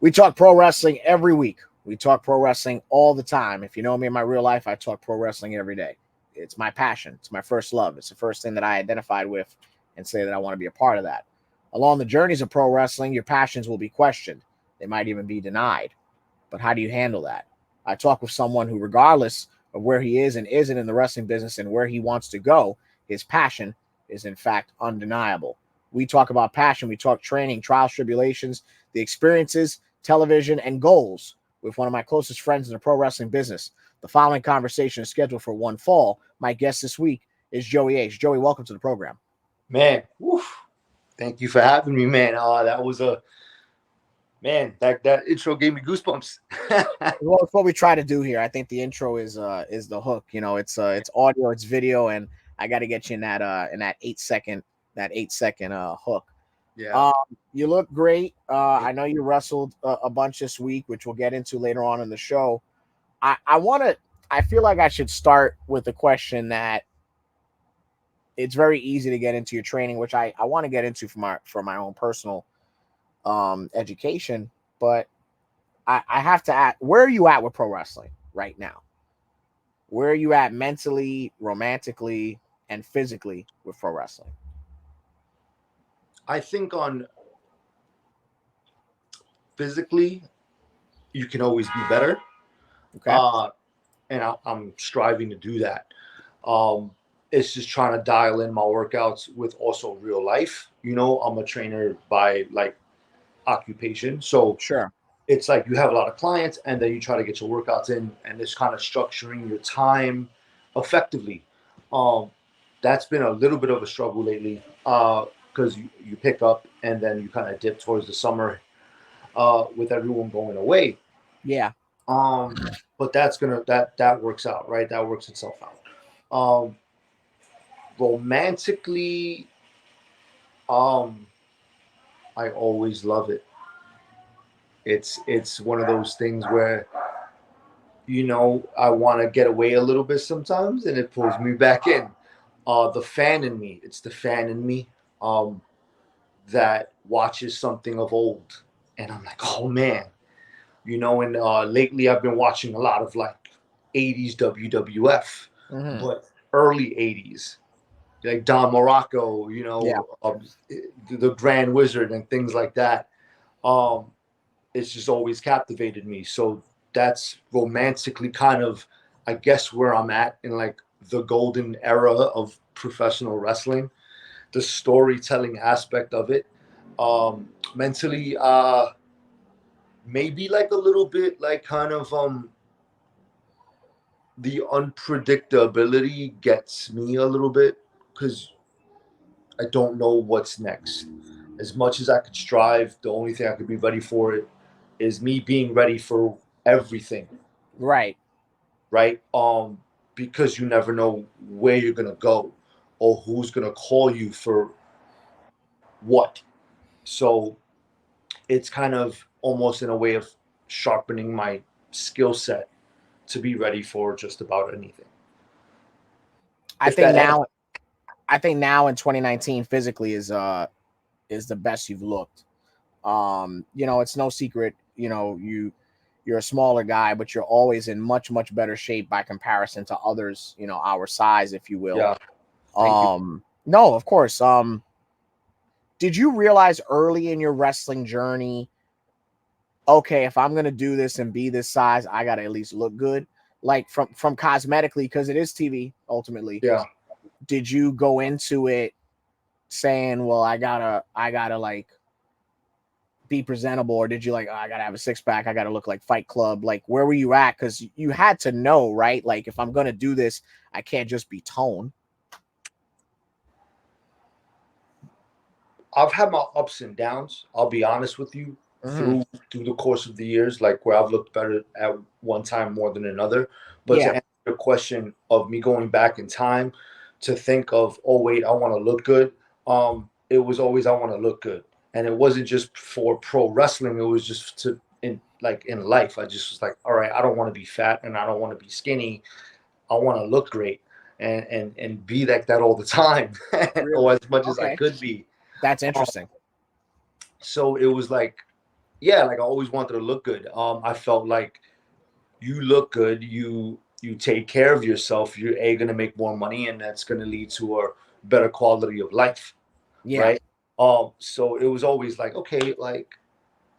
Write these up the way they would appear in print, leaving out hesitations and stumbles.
We talk pro wrestling every week. We talk pro wrestling all the time. If you know me in my real life, I talk pro wrestling every day. It's my passion. It's my first love. It's the first thing that I identified with and say that I want to be a part of that. Along the journeys of pro wrestling, your passions will be questioned. They might even be denied. But how do you handle that? I talk with someone who, regardless of where he is and isn't in the wrestling business and where he wants to go, his passion is in fact undeniable. We talk about passion. We talk training, trials, tribulations, the experiences, television, and goals with one of my closest friends in the pro wrestling business. The following conversation is scheduled for one fall. My guest this week is Joey Ace. Joey, welcome to the program. Man, thank you for having me, man. That was that intro gave me goosebumps. Well, it's what we try to do here. I think the intro is the hook. You know, it's audio, it's video, and I got to get you in that 8 second hook. Yeah. You look great. I know you wrestled a bunch this week, which we'll get into later on in the show. I feel like I should start with a question that it's very easy to get into your training, which I want to get into for my own personal education. But I have to ask, where are you at with pro wrestling right now? Where are you at mentally, romantically, and physically with pro wrestling? I think on physically, you can always be better. Okay. And I'm striving to do that. It's just trying to dial in my workouts with also real life. You know, I'm a trainer by like occupation. So Sure. it's like you have a lot of clients and then you try to get your workouts in and it's kind of structuring your time effectively. That's been a little bit of a struggle lately because you pick up and then you kind of dip towards the summer with everyone going away. Yeah. But that works out, right? That works itself out. Romantically, um, I always love it. It's one of those things where I want to get away a little bit sometimes, and it pulls me back in. The fan in me, it's the fan in me that watches something of old, and I'm like, oh man, And lately, I've been watching a lot of like '80s WWF, Mm-hmm. but early '80s, like Don Morocco, Yeah. the Grand Wizard, and things like that. Um, it's just always captivated me. So that's romantically kind of, I guess, where I'm at in like the golden era of professional wrestling, the storytelling aspect of it. Mentally, maybe like a little bit like kind of the unpredictability gets me a little bit because I don't know what's next. As much as I could strive, the only thing I could be ready for it is me being ready for everything, Right. right? Because you never know where you're gonna go or who's gonna call you for what. So it's kind of almost in a way of sharpening my skill set to be ready for just about anything. I If think that answers. now I think now in 2019 physically is the best you've looked. It's no secret, you're a smaller guy, but you're always in much, much better shape by comparison to others, our size, if you will. Yeah, thank you. No, of course. Did you realize early in your wrestling journey, okay, if I'm gonna do this and be this size, I gotta at least look good? Like from cosmetically, because it is TV ultimately. Yeah. Did you go into it saying, well, I gotta like be presentable, or did you like, oh, I gotta have a six pack, I gotta look like Fight Club? Like, where were you at? Because you had to know, right? Like, if I'm gonna do this, I can't just be tone. I've had my ups and downs. I'll be honest with you Mm-hmm. through the course of the years, like where I've looked better at one time more than another. But to Yeah. answer the question of me going back in time to think of, oh wait, I want to look good. It was always I want to look good, and it wasn't just for pro wrestling. It was just in life. I just was like, all right, I don't want to be fat and I don't want to be skinny. I want to look great and be like that all the time, or Really? as much as I Okay. could be. That's Um, interesting. so it was like yeah, like I always wanted to look good. I felt like you look good, you take care of yourself, you're gonna make more money, and that's gonna lead to a better quality of life, Yeah. right? So it was always like, okay, like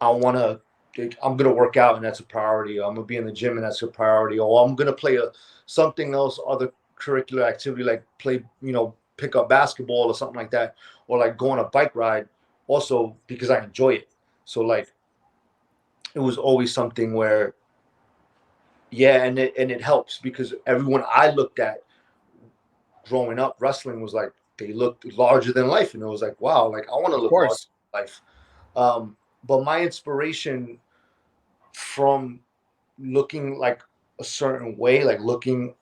I wanna, I'm gonna work out, and that's a priority. Or I'm gonna be in the gym, and that's a priority. Or I'm gonna play something else, other curricular activity, like play, pick up basketball or something like that, or like go on a bike ride, also because I enjoy it. So like it was always something where, yeah, and it helps because everyone I looked at growing up, wrestling was like they looked larger than life, and it was like, wow, like I want to Of look larger course. than life. But my inspiration from looking like a certain way, like looking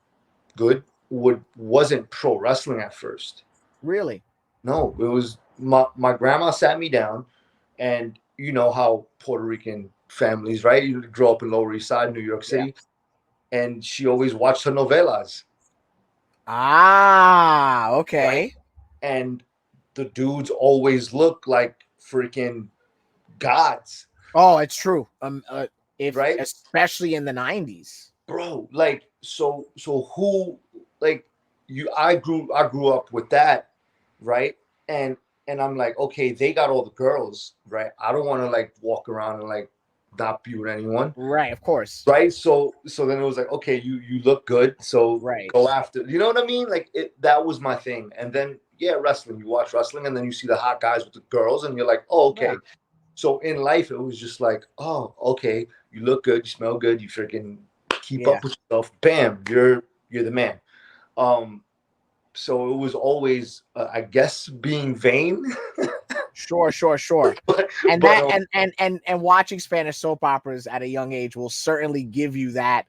good, wasn't pro wrestling at first. Really? No, it was my grandma sat me down, and you know how Puerto Rican families, right? You grow up in Lower East Side, New York Yeah. City, and she always watched her novelas, Ah, right? okay. And the dudes always look like freaking gods, Oh, it's true. If right? especially in the 90s. Bro, like so who, like, I grew up with that, right? And I'm like, okay, they got all the girls, right? I don't want to like walk around and like not be with anyone, Right, of course. right? So then it was like, okay, you look good, so Right. go after, you know what I mean? Like that was my thing. And then yeah, wrestling, you watch wrestling, and then you see the hot guys with the girls, and you're like, oh, Yeah. okay. So in life, it was just like, oh, okay, you look good, you smell good, you freaking keep Yeah. up with yourself. Bam, you're the man. Um, so it was always, I guess, being vain, Sure, sure, sure. but And but that and watching Spanish soap operas at a young age will certainly give you that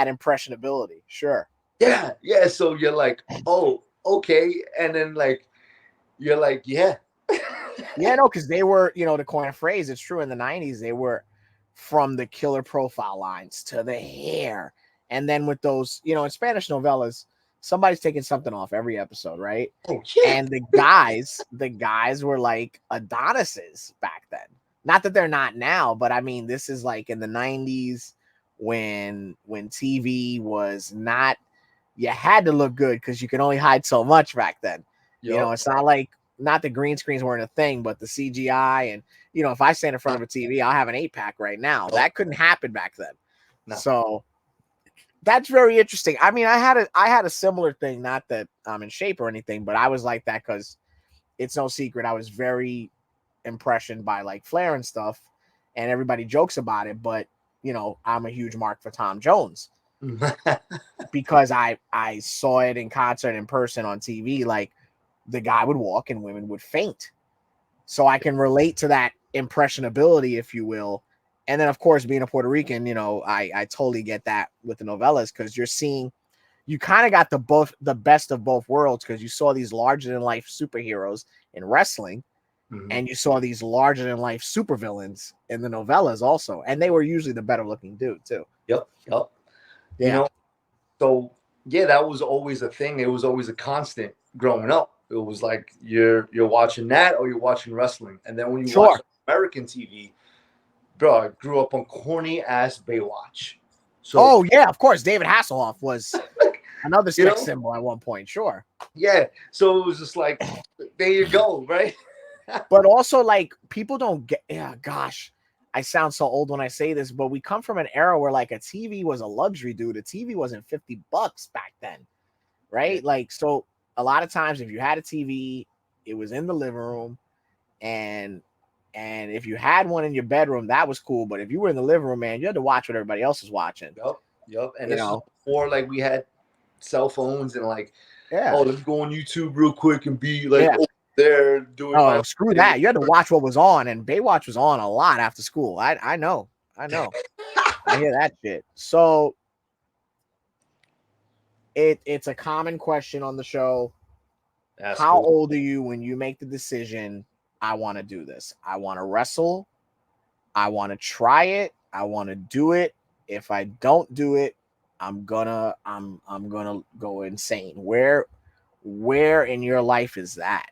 impressionability. Sure. yeah, yeah. So you're like, oh, okay, and then like you're like, yeah, Yeah, no, because they were, to coin a phrase, it's true in the 90s, they were from the killer profile lines to the hair. And then with those, in Spanish novellas, somebody's taking something off every episode, right? oh yeah, And the guys were like Adonises back then. Not that they're not now, but I mean, this is like in the 90s when TV was not, you had to look good because you could only hide so much back then. yup, It's not like, not the green screens weren't a thing, but the CGI and if I stand in front of a TV, I'll have an 8-pack right now. That couldn't happen back then. no, So that's very interesting. I mean, I had a similar thing, not that I'm in shape or anything, but I was like that because it's no secret. I was very impressioned by like Flair and stuff, and everybody jokes about it, but I'm a huge mark for Tom Jones because I saw it in concert in person on TV. Like the guy would walk and women would faint. So I can relate to that impressionability, if you will. And then, of course, being a Puerto Rican, I totally get that with the novellas because you kind of got the best of both worlds because you saw these larger than life superheroes in wrestling, Mhm. and you saw these larger than life supervillains in the novellas also, and they were usually the better looking dude too. Yup, yup. You Yeah, know, so yeah, that was always a thing. It was always a constant growing up. It was like you're watching that or you're watching wrestling, and then when you watch sure. American TV, bro, I grew up on corny ass Baywatch. So Oh yeah, of course. David Hasselhoff was another you sex know, symbol at one point. Sure. yeah. So it was just like, there you go, right? But also, like, people don't get, yeah, gosh, I sound so old when I say this, but we come from an era where like a TV was a luxury, dude. A TV wasn't $50 back then, Yeah. right? Like, so a lot of times if you had a TV, it was in the living room, and if you had one in your bedroom, that was cool. But if you were in the living room, man, you had to watch what everybody else was watching. Yup, yup. And You this was know, before like we had cell phones and like, yeah, oh, let me go on YouTube real quick and be like yeah. over there doing my Oh, own screw thing. that. You had to watch what was on, and Baywatch was on a lot after school. I know. I know. I hear that shit. So it's a common question on the show. That's How cool. old are you when you make the decision? I want to do this. I want to wrestle. I want to try it. I want to do it. If I don't do it, I'm gonna go insane. Where in your life is that?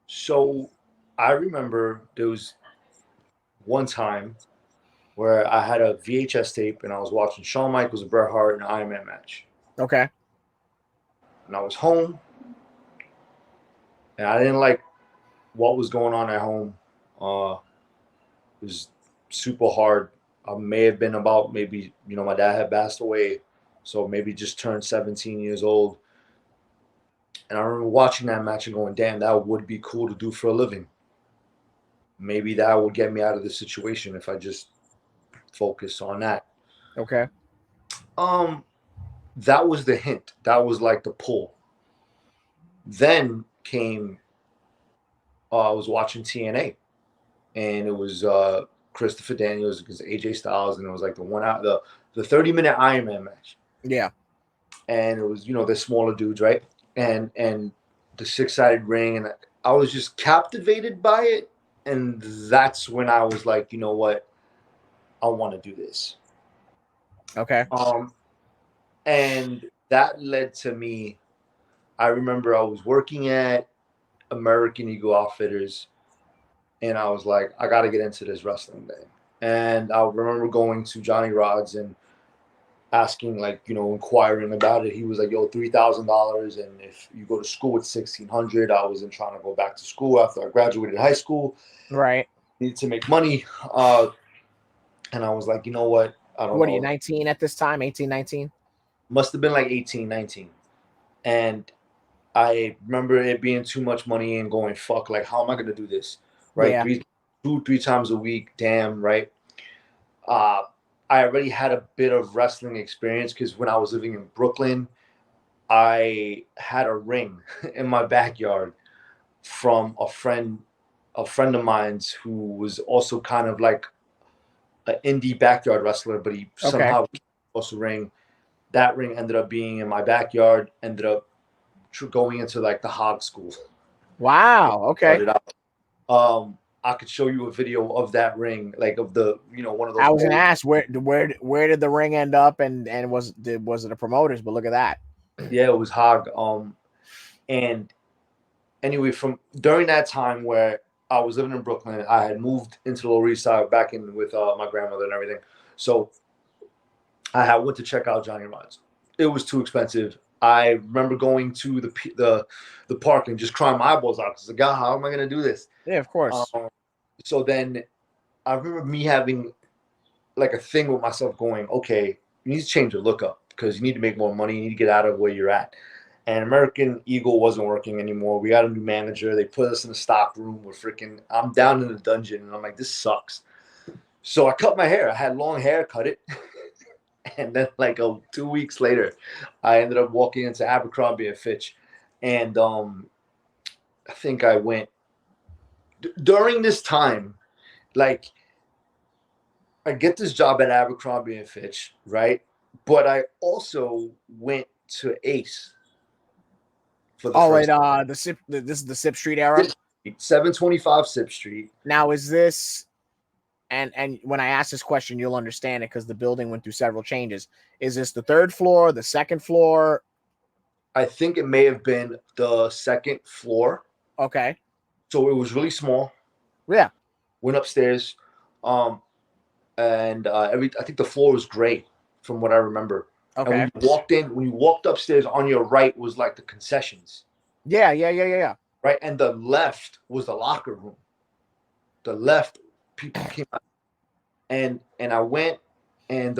So I remember there was one time where I had a VHS tape and I was watching Shawn Michaels and Bret Hart in an Iron Man match. Okay. And I was home and I didn't like what was going on at home. It was super hard. I may have been about maybe, my dad had passed away. So maybe just turned 17 years old. And I remember watching that match and going, damn, that would be cool to do for a living. Maybe that would get me out of this situation if I just focus on that. Okay. Um, that was the hint. That was like the pull. Then came I was watching TNA, and it was Christopher Daniels against AJ Styles, and it was like the 30-minute Iron Man match. Yeah. And it was the smaller dudes, right? And the six-sided ring, and I was just captivated by it, and that's when I was like, you know what, I want to do this. Okay. And that led to me. I remember I was working at American Eagle Outfitters, and I was like, I got to get into this wrestling thing. And I remember going to Johnny Rodz and asking, like, inquiring about it. He was like, yo, $3,000, and if you go to school, it's $1,600. I wasn't trying to go back to school after I graduated high school. Right. Needed to make money. And I was like, you know what? I don't What are know. you, 19 at this time? 18, 19? Must have been like 18, 19. And I remember it being too much money and going, fuck, like, how am I going to do this? Right? Yeah. 3 times a week. Damn, right? I already had a bit of wrestling experience because when I was living in Brooklyn, I had a ring in my backyard from a friend of mine's who was also kind of like an indie backyard wrestler, but he Okay. somehow also ring. That ring ended up being in my backyard. Ended up going into like the hog school. Wow. Okay. I could show you a video of that ring, like of the one of those I was gonna old. ask where did the ring end up, and was it a promoters? But look at that. Yeah, it was hog. And anyway, from during that time where I was living in Brooklyn, I had moved into the Lower East Side back in with my grandmother and everything. So I went to check out Johnny Rodz. It was too expensive. I remember going to the park and just crying my eyeballs out. I was like, God, how am I gonna do this? Yeah, of course. So then I remember me having like a thing with myself going, okay, you need to change your look up because you need to make more money. You need to get out of where you're at. And American Eagle wasn't working anymore. We got a new manager. They put us in the stock room. I'm down in the dungeon, and I'm like, this sucks. So I cut my hair. I had long hair, cut it. And then like 2 weeks later, I ended up walking into Abercrombie and Fitch. And I think I went during this time, like I get this job at Abercrombie and Fitch, right? But I also went to Ace for the Oh, first wait, this is the Sip Street era. 725 Sip Street. Now is this and when I ask this question, you'll understand it because the building went through several changes. Is this the third floor, the second floor? I think it may have been the second floor. Okay. So it was really small. Yeah. Went upstairs, and I think the floor was gray from what I remember. And Okay. when you walked upstairs, on your right was like the concessions. Yeah. Right, and the left was the locker room. The left, people came out, and I went, and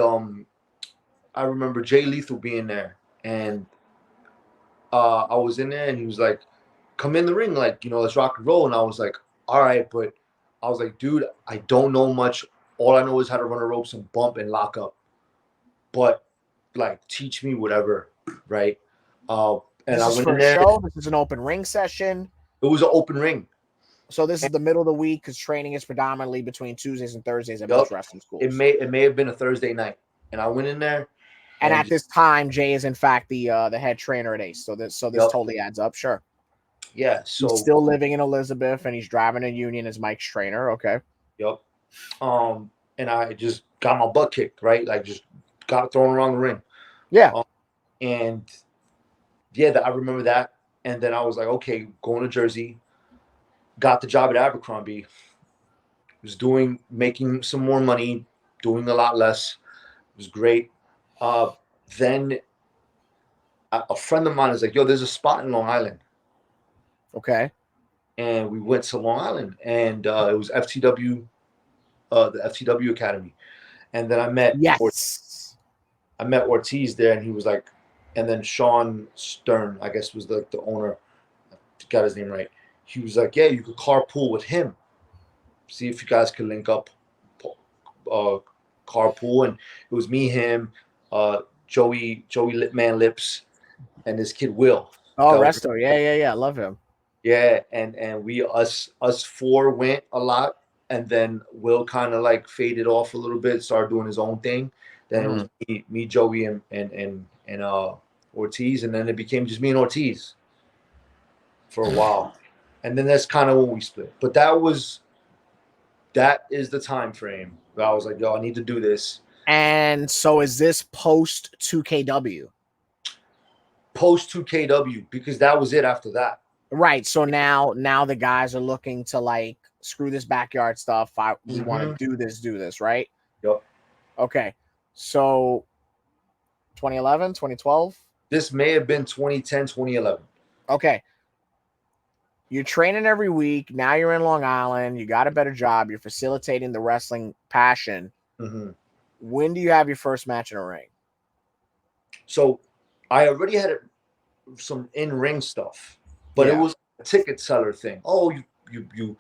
I remember Jay Lethal being there, and I was in there, and he was like, "Come in the ring, like let's rock and roll." And I was like, "All right," but I was like, "Dude, I don't know much. All I know is how to run the ropes and bump and lock up. But like, teach me whatever, right?" And This I is went for in a there. show. This is an open ring session. It was an open ring. So this is the middle of the week because training is predominantly between Tuesdays and Thursdays at Yep. most wrestling schools. It may have been a Thursday night, and I went in there. And at this time, Jay is in fact the head trainer at Ace. So this totally adds up. Sure. Yeah. So he's still living in Elizabeth, and he's driving a Union as Mike's trainer. Okay. Yep. And I just got my butt kicked, right? Like just got thrown around the ring. Yeah. And yeah, I remember that. And then I was like, okay, going to Jersey. got the job at Abercrombie. Was making some more money, doing a lot less. It was great. Then a friend of mine is like, "Yo, there's a spot in Long Island," Okay. and we went to Long Island, and it was FTW, the FTW Academy, and then Yes. I met Ortiz there, and he was like, and then Sean Stern, I guess was the owner, got his name right. He was like, "Yeah, you could carpool with him, see if you guys could link up, uh, carpool." And it was me, him, Joey Lipman Lips, and this kid Will. Oh, That was Resto. Yeah. I love him. Yeah, and we us four went a lot, and then Will kind of like faded off a little bit, started doing his own thing. Then it was me, Joey, and Ortiz, and then it became just me and Ortiz for a while, and then that's kind of when we split. But that is the time frame where I was like, yo, I need to do this. And so is this post 2KW? Post 2KW, because that was it after that. Right. So now the guys are looking to like screw this backyard stuff. We want to do this, right? Yep. Okay. So 2011, 2012? This may have been 2010, 2011. Okay. You're training every week. Now you're in Long Island. You got a better job. You're facilitating the wrestling passion. When do you have your first match in a ring? So I already had some in-ring stuff, but it was a ticket seller thing. Oh, you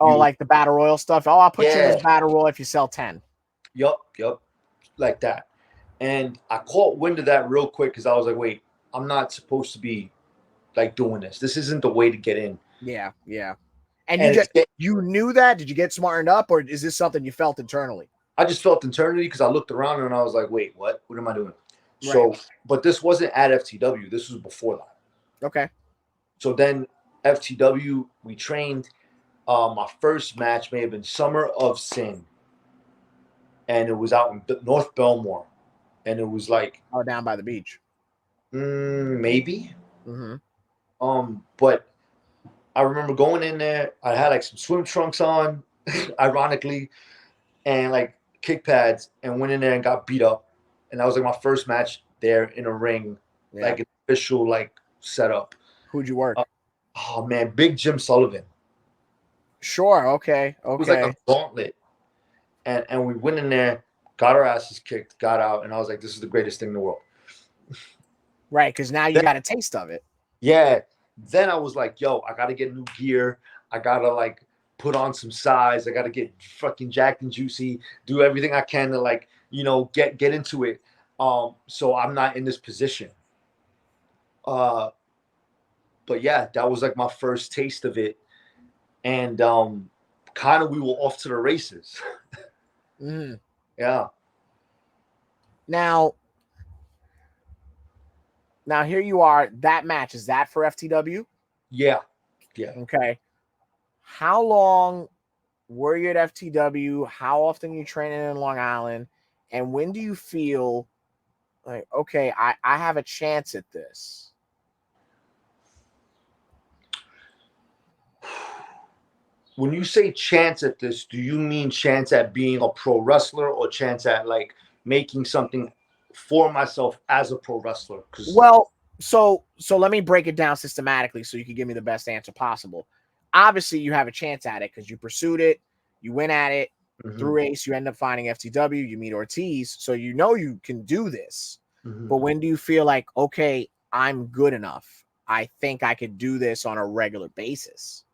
like the battle royal stuff. Oh, I'll put you in this battle royal if you sell 10. Yup, like that. And I caught wind of that real quick because I was like, wait, I'm not supposed to be like doing this. This isn't the way to get in. Yeah. And you knew that? Did you get smartened up, or is this something you felt internally? I just felt internally because I looked around and I was like, wait, what? What am I doing? Right. So, but this wasn't at FTW. This was before that. Okay. So then FTW, we trained. My first match may have been Summer of Sin. And it was out in North Belmore. And it was like... Oh, down by the beach. Maybe. But I remember going in there. I had like some swim trunks on, ironically, and like kick pads, and went in there and got beat up. And that was like my first match there in a ring, like an official like setup. Who'd you work? Oh man, Big Jim Sullivan. Sure. Okay. It was like a gauntlet, and we went in there, got our asses kicked, got out, and I was like, this is the greatest thing in the world. Right, because now you got a taste of it. Yeah. Then I was like, yo, I gotta get new gear. I gotta like put on some size. I gotta get fucking jacked and juicy. Do everything I can to like, get into it. So I'm not in this position. But yeah, that was like my first taste of it. And kind of we were off to the races. Yeah. Now here you are. That match, is that for FTW? Yeah. Okay. How long were you at FTW? How often are you training in Long Island? And when do you feel like, okay, I have a chance at this? When you say chance at this, do you mean chance at being a pro wrestler or chance at like making something for myself as a pro wrestler? Well, so let me break it down systematically so you can give me the best answer possible. Obviously, you have a chance at it because you pursued it, you went at it through Ace, you end up finding FTW, you meet Ortiz, so you can do this. But when do you feel like, okay, I'm good enough? I think I could do this on a regular basis.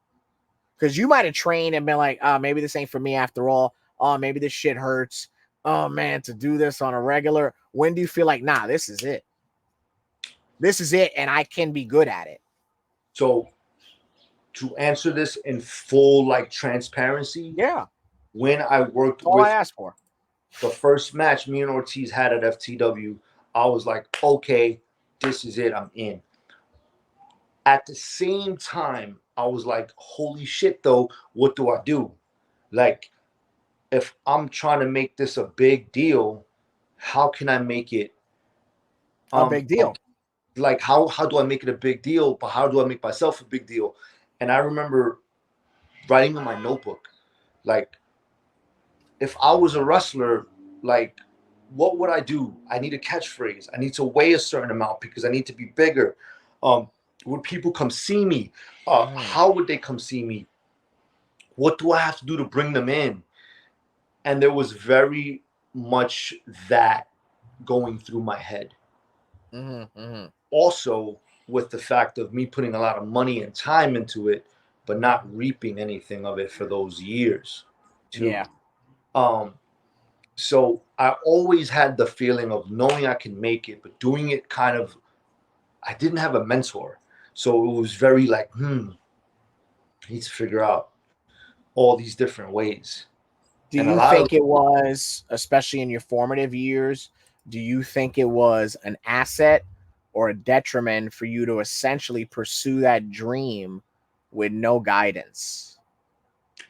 Because you might have trained and been like, maybe this ain't for me after all. Oh, maybe this shit hurts. Oh man, to do this on a regular. When do you feel like, nah, this is it? This is it, and I can be good at it. So to answer this in full like transparency, when I worked all I asked for. The first match me and Ortiz had at FTW, I was like, okay, this is it, I'm in. At the same time, I was like, holy shit though, what do I do? Like, if I'm trying to make this a big deal, how can I make it a big deal? Like, how do I make it a big deal? But how do I make myself a big deal? And I remember writing in my notebook, like if I was a wrestler, like what would I do? I need a catchphrase. I need to weigh a certain amount because I need to be bigger. Um, would people come see me? Mm-hmm. How would they come see me? What do I have to do to bring them in? And there was very much that going through my head. Mm-hmm. Mm-hmm. Also, with the fact of me putting a lot of money and time into it, but not reaping anything of it for those years, too. Yeah. Um, so I always had the feeling of knowing I can make it, but doing it kind of, I didn't have a mentor. So it was very like, I need to figure out all these different ways. Do And a you lot of, think it was, especially in your formative years, do you think it was an asset or a detriment for you to essentially pursue that dream with no guidance?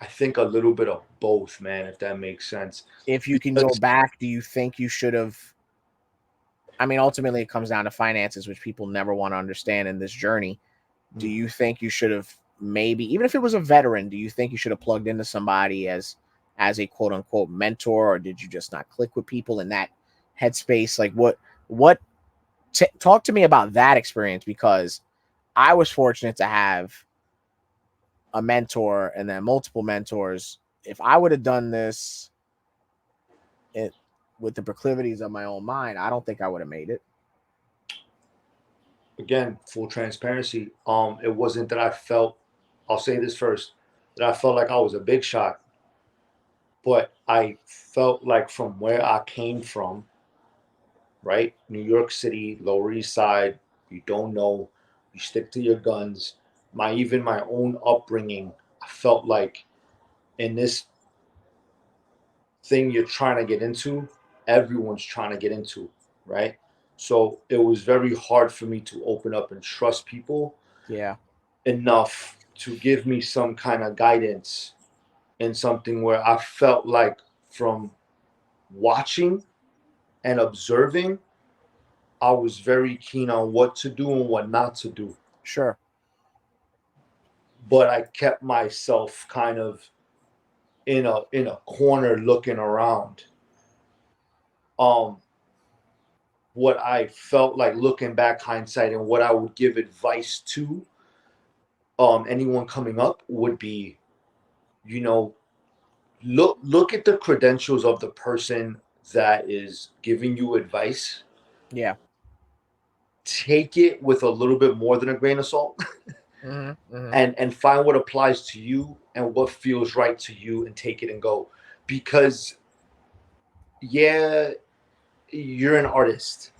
I think a little bit of both, man, if that makes sense. If you can go Because, back, do you think you should have? I mean, ultimately, it comes down to finances, which people never want to understand in this journey. Do you think you should have, maybe, even if it was a veteran, do you think you should have plugged into somebody as a quote unquote mentor, or did you just not click with people in that headspace? Like what talk to me about that experience, because I was fortunate to have a mentor and then multiple mentors. If I would have done this it with the proclivities of my own mind, I don't think I would have made it. again, full transparency. It wasn't that I felt, I'll say this first, that I felt like I was a big shot, but I felt like from where I came from, right? New York City, Lower East Side, you don't know, you stick to your guns. My own upbringing, I felt like in this thing you're trying to get into, everyone's trying to get into, right? So it was very hard for me to open up and trust people Yeah, enough to give me some kind of guidance in something where I felt like from watching and observing, I was very keen on what to do and what not to do. sure. But I kept myself kind of in a corner looking around. Um, what I felt like looking back hindsight and what I would give advice to anyone coming up would be, you know, look at the credentials of the person that is giving you advice. Yeah. Take it with a little bit more than a grain of salt Mm-hmm. Mm-hmm. and find what applies to you and what feels right to you and take it and go. Because yeah, you're an artist.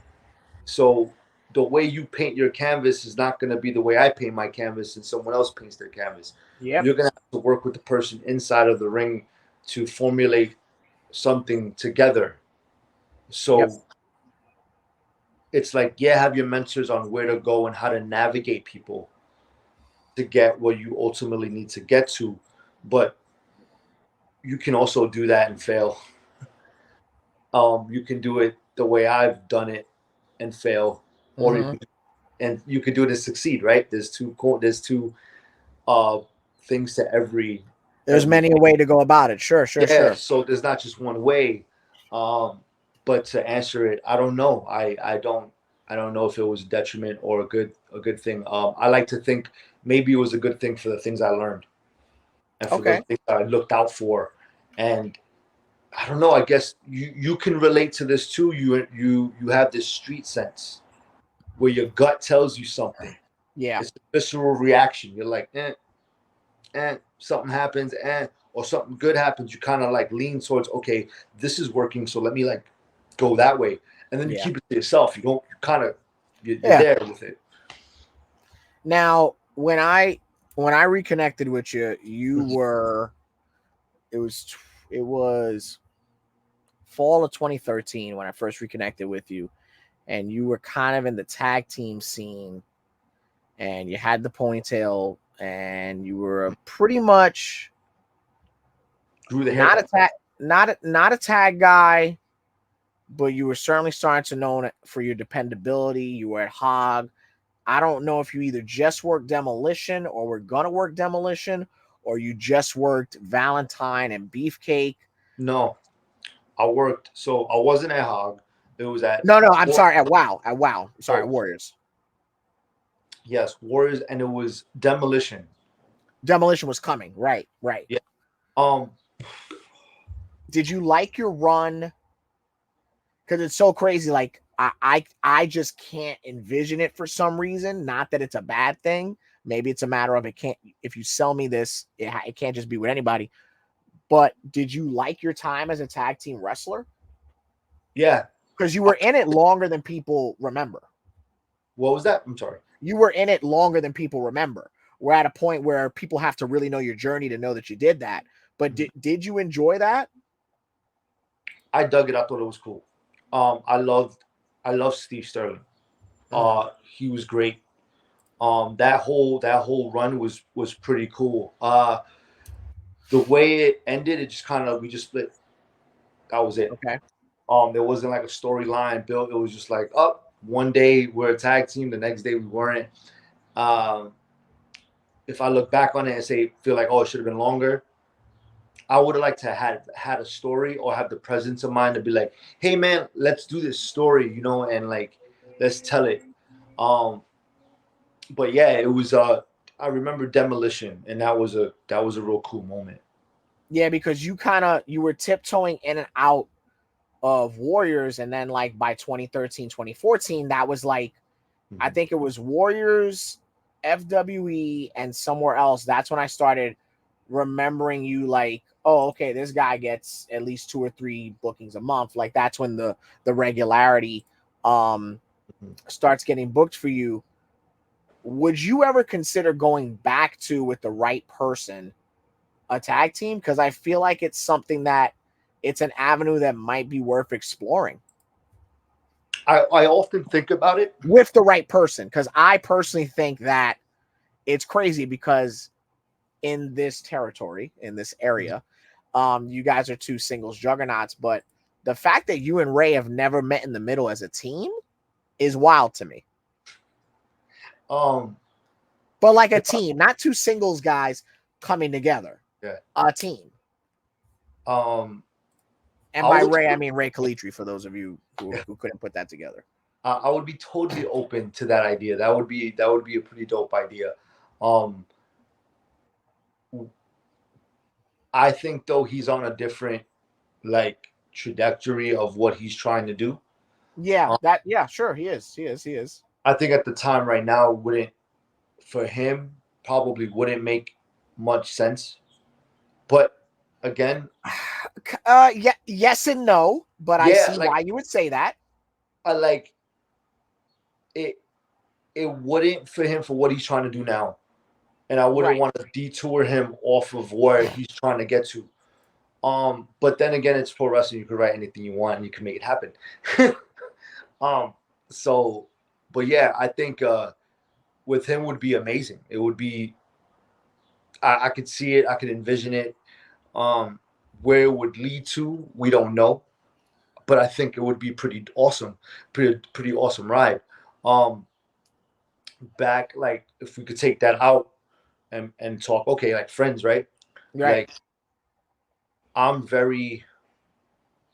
So the way you paint your canvas is not going to be the way I paint my canvas and someone else paints their canvas. Yep. You're going to have to work with the person inside of the ring to formulate something together. Yep. So it's like, yeah, have your mentors on where to go and how to navigate people to get where you ultimately need to get to. But you can also do that and fail. You can do it the way I've done it and fail, or Mm-hmm. you could do it and succeed. Right? There's two uh, things to There's every many a way to go about it. Sure, sure, yeah. sure. So there's not just one way. Um, but to answer it, I don't know. I don't know if it was a detriment or a good thing. I like to think maybe it was a good thing for the things I learned and for the Okay. things that I looked out for. And I don't know. I guess you can relate to this too. You have this street sense where your gut tells you something. Yeah. It's a visceral reaction. You're like, something happens, or something good happens. You kind of like lean towards, okay, this is working, so let me like go that way, and then you Yeah. keep it to yourself. You don't. You kind of you're Yeah. there with it. Now, when I reconnected with you, you were it was it was fall of 2013 when I first reconnected with you, and you were kind of in the tag team scene, and you had the ponytail, and you were pretty much Grew the not a haircut. tag not a tag guy, but you were certainly starting to know for your dependability. You were at Hog. I don't know if you either just worked demolition or were gonna work demolition, or you just worked Valentine and Beefcake? No, I worked. So I wasn't at Hog. It was at No, I'm War- sorry, at WoW. I'm sorry, at oh Warriors. yes, Warriors, and it was Demolition. Demolition was coming. Right. Yeah. Um. Did you like your run? Because it's so crazy. Like I just can't envision it for some reason. Not that it's a bad thing. Maybe it's a matter of it can't. If you sell me this, it can't just be with anybody. But did you like your time as a tag team wrestler? Yeah. Because you were in it longer than people remember. What was that? I'm sorry. You were in it longer than people remember. We're at a point where people have to really know your journey to know that you did that. But did you enjoy that? I dug it. I thought it was cool. I loved Steve Sterling. He was great. That whole run was pretty cool. The way it ended, it just kind of we just split. That was it. Okay. There wasn't like a storyline built. It was just like, oh, one day we're a tag team, the next day we weren't. Um, if I look back on it and say feel like, oh, it should have been longer, I would have liked to have had a story or have the presence of mind to be like, hey man, let's do this story, and like let's tell it. Um, but yeah, it was I remember Demolition, and that was a real cool moment. Yeah, because you were tiptoeing in and out of Warriors, and then like by 2013, 2014, that was like I think it was Warriors, FWE, and somewhere else. That's when I started remembering you like, oh, okay, this guy gets at least 2 or 3 bookings a month. Like that's when the regularity starts getting booked for you. Would you ever consider going back to, with the right person, a tag team? Because I feel like it's something that it's an avenue that might be worth exploring I often think about it. with the right person. Because I personally think that it's crazy because in this territory, in this area, you guys are 2 singles juggernauts, but the fact that you and Ray have never met in the middle as a team is wild to me. Um, But like a team, not 2 singles guys coming together. yeah. A team. Um, And I by would Ray, I mean Ray Calitri, for those of you who couldn't put that together. I would be totally open to that idea. That would be a pretty dope idea. Um, I think though he's on a different like trajectory of what he's trying to do. Yeah, Um, sure, he is. I think at the time right now wouldn't for him probably wouldn't make much sense. But again, Yeah, yes and no, but I yeah, see like why you would say that. I like it. It wouldn't for him for what he's trying to do now, and I wouldn't Right. want to detour him off of where he's trying to get to. But then again, it's pro wrestling. You can write anything you want, and you can make it happen. um, so, but yeah, I think with him would be amazing. It would be. I could see it. I could envision it. Where it would lead to, we don't know, but I think it would be pretty awesome, pretty awesome ride. Um, Back like if we could take that out and talk, okay, like friends, right? Right. Like I'm very,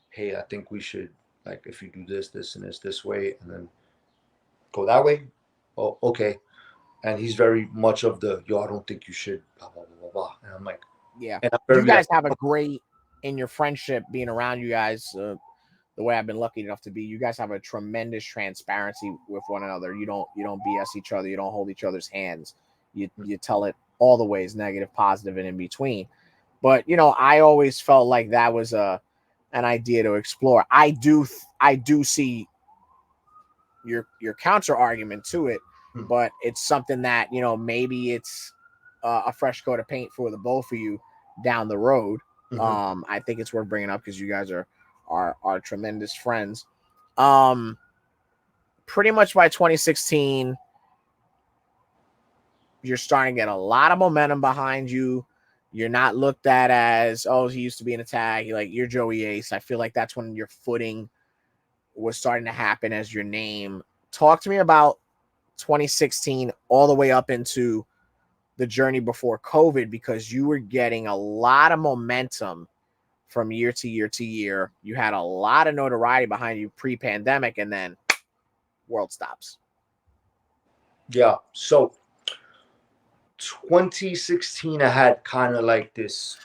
hey, I think we should like if you do this and this way, and then go that way. Oh, okay. And he's very much of the yo, I don't think you should, blah blah blah blah blah. And I'm like, Yeah. and I'm You very like, guys have a great, in your friendship, being around you guys, the way I've been lucky enough to be, you guys have a tremendous transparency with one another. You don't BS each other. You don't hold each other's hands. You tell it all the ways, negative, positive, and in between. But I always felt like that was an idea to explore. I do see your counter argument to it, but it's something that maybe it's a fresh coat of paint for the both of you down the road. I think it's worth bringing up because you guys are tremendous friends. Pretty much by 2016, you're starting to get a lot of momentum behind you. You're not looked at as, oh, he used to be in a tag. You're Joey Ace. I feel like that's when your footing was starting to happen as your name. Talk to me about 2016 all the way up into the journey before COVID, because you were getting a lot of momentum from year to year to year. You had a lot of notoriety behind you pre-pandemic, and then world stops. Yeah. So 2016, I had kind of like this.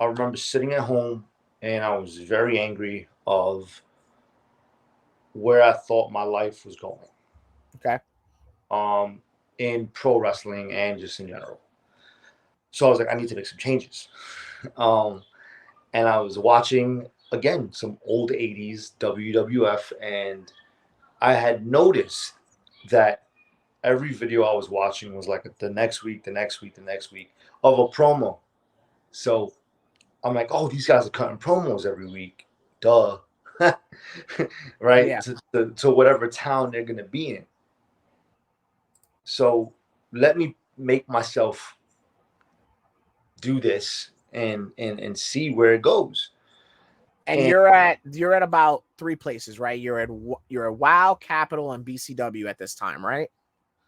I remember sitting at home and I was very angry of where I thought my life was going. Okay. In pro wrestling and just in general. So I was like, I need to make some changes. Um, and I was watching again some old 80s WWF, and I had noticed that every video I was watching was like the next week, the next week, the next week of a promo. So I'm like, oh, these guys are cutting promos every week. Duh. Right? Yeah. To whatever town they're going to be in. So let me make myself do this and see where it goes. And And you're at about 3 places, right? You're at WoW, Capital, and BCW at this time, right?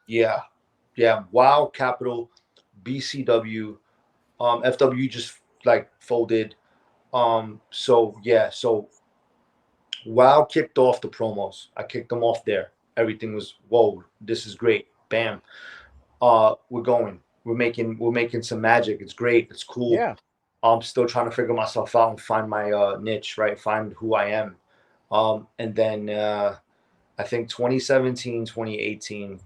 yeah, yeah. Wow, Capital, BCW, FW just like folded. So yeah, so WoW kicked off the promos. I kicked them off there. Everything was whoa, this is great. Bam. We're going. We're making some magic. It's great. It's cool. Yeah. I'm still trying to figure myself out and find my niche, right? Find who I am. And then I think 2017, 2018,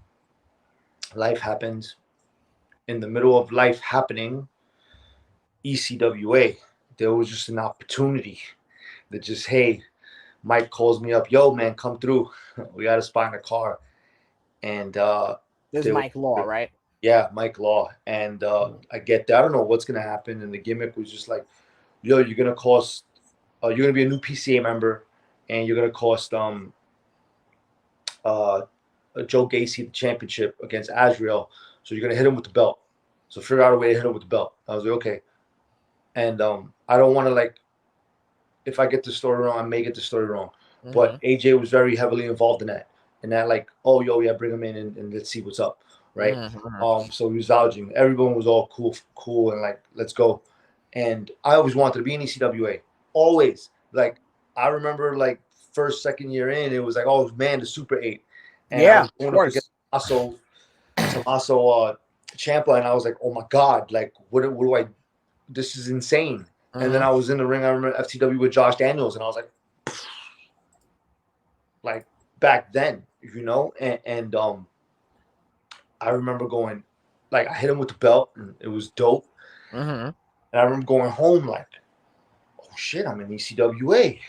life happens. In the middle of life happening, ECWA, there was just an opportunity that just, hey, Mike calls me up, yo, man, come through. We got a spot in the car. And There's they were, Mike Law, right? yeah, Mike Law. And I get that. I don't know what's going to happen. And the gimmick was just like, yo, you're going to cost, you're going to be a new PCA member, and you're going to cost uh, Joe Gacy the championship against Azrael. So you're going to hit him with the belt. So figure out a way to hit him with the belt. I was like, okay. And I don't want to, like, if I get the story wrong, I may get the story wrong. Mm-hmm. But AJ was very heavily involved in that. And that, like, oh, yo, yeah, bring him in and let's see what's up, right? Mm-hmm. So he was vouching. Everyone was all cool, and like, let's go. And I always wanted to be in ECWA. Always. Like, I remember, like, first, second year in, it was like, oh, man, the Super 8. And I Yeah, was of going up against course. Tommaso Ciampa, and I was like, oh, my God, like, what do I – this is insane. And then Mm-hmm. I was in the ring. I remember FTW with Josh Daniels, and I was like back then, and I remember going, like, I hit him with the belt, and it was dope. Mm-hmm. And I remember going home like, oh shit, I'm in ECWA.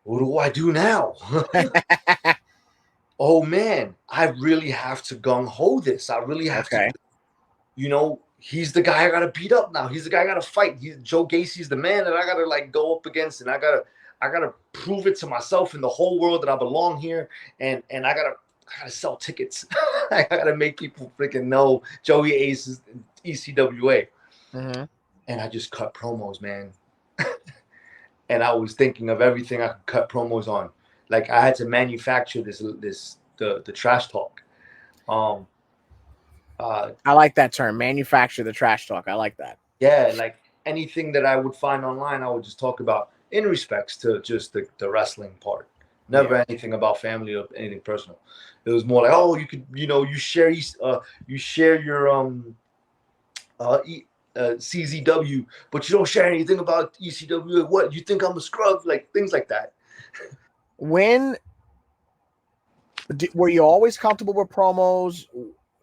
What do I do now? Oh man, I really have to gung ho this. I really have Okay. to. He's the guy I gotta beat up now. He's the guy I gotta fight. Joe Gacy's the man that I gotta, like, go up against, and I gotta prove it to myself and the whole world that I belong here. And I gotta sell tickets. I gotta make people freaking know Joey Ace is ECWA. Mm-hmm. And I just cut promos, man. And I was thinking of everything I could cut promos on. Like, I had to manufacture the trash talk. I like that term, manufacture the trash talk. I like that. Yeah, like anything that I would find online, I would just talk about in respects to just the wrestling part. Never anything about family or anything personal. It was more like, oh, you could, you share your CZW, but you don't share anything about ECW. What, you think I'm a scrub? Like, things like that. When were you always comfortable with promos?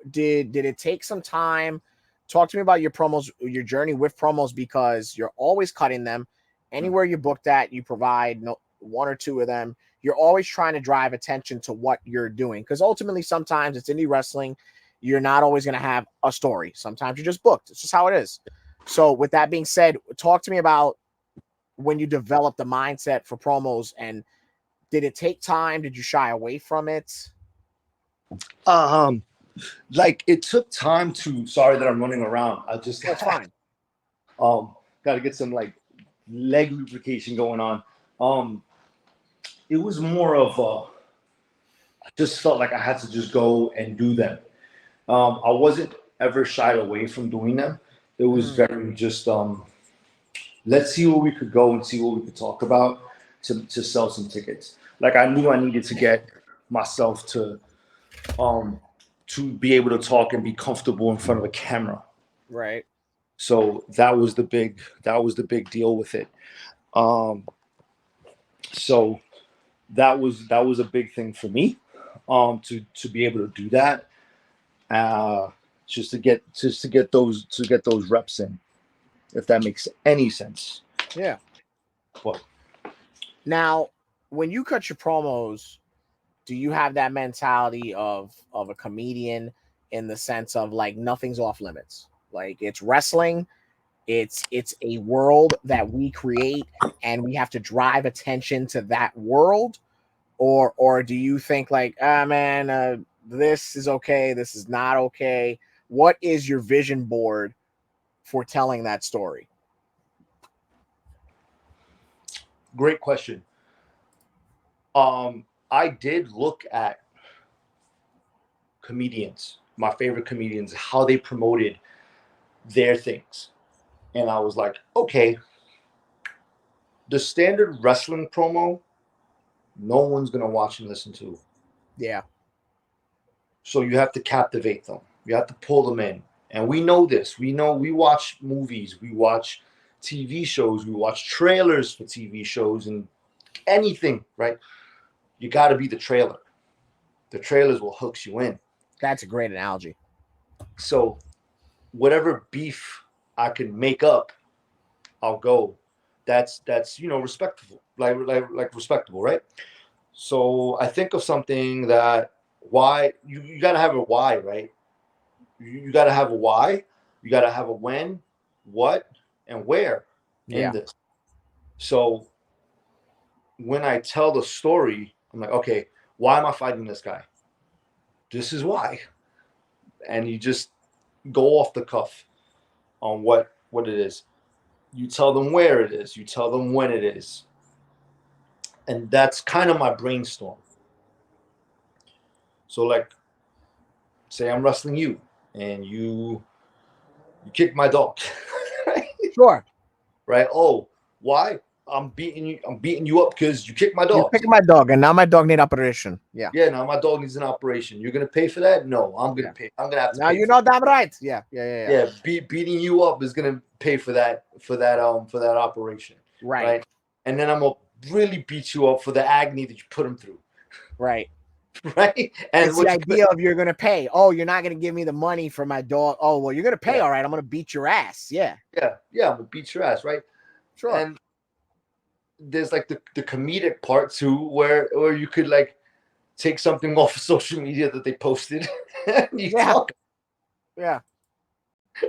Did it take some time? Talk to me about your promos, your journey with promos, because you're always cutting them. Anywhere you're booked at, you provide one or two of them. You're always trying to drive attention to what you're doing, because ultimately sometimes it's indie wrestling. You're not always going to have a story. Sometimes you're just booked. It's just how it is. So with that being said, talk to me about when you developed the mindset for promos, and did it take time? Did you shy away from it? Like, it took time to. Sorry that I'm running around. I just That's fine. got to get some, like, leg lubrication going on. It was more of I just felt like I had to just go and do them. I wasn't ever shied away from doing them. It was very just let's see where we could go and see what we could talk about to sell some tickets. Like I knew I needed to get myself to be able to talk and be comfortable in front of a camera. Right. So that was the big deal with it. Um, so that was a big thing for me. To be able to do that. Uh, just to get those reps in, if that makes any sense. Yeah. But Now, when you cut your promos, do you have that mentality of a comedian in the sense of like nothing's off limits? Like it's wrestling, it's a world that we create and we have to drive attention to that world, or do you think like, ah man, this is okay, this is not okay? What is your vision board for telling that story? great question. I did look at comedians, my favorite comedians, how they promoted their things, and I was like, okay, the standard wrestling promo, no one's gonna watch and listen to. Yeah. So you have to captivate them. You have to pull them in. And we know this. We know we watch movies, we watch TV shows, we watch trailers for TV shows and anything, right? You got to be the trailer. The trailers will hook you in. That's a great analogy. So whatever beef I can make up, I'll go. That's respectable, like respectable, right? So I think of something that why you got to have a why, right? You got to have a why, you got to have a when, what, and where in Yeah. this. So when I tell the story, I'm like, okay, why am I fighting this guy? This is why. And you just go off the cuff on what it is. You tell them where it is. You tell them when it is. And that's kind of my brainstorm. So like, say I'm wrestling you, and you kick my dog. Sure. Right? Oh, why? I'm beating you. I'm beating you up because you kicked my You're dog. picking my dog, and now my dog need operation. Yeah. Yeah, now my dog needs an operation. You're gonna pay for that? No, I'm gonna pay. I'm gonna have to Now pay. you know damn right. Yeah. Yeah, beating you up is gonna pay for that operation. Right. And then I'm gonna really beat you up for the agony that you put him through. Right. Right? And It's the idea of you're gonna pay. Oh, you're not gonna give me the money for my dog. Oh, well, you're gonna pay. Yeah. All right, I'm gonna beat your ass. Yeah. Yeah, I'm gonna beat your ass, right? Sure. And there's like the comedic part too, where you could like take something off of social media that they posted and you talk. Yeah.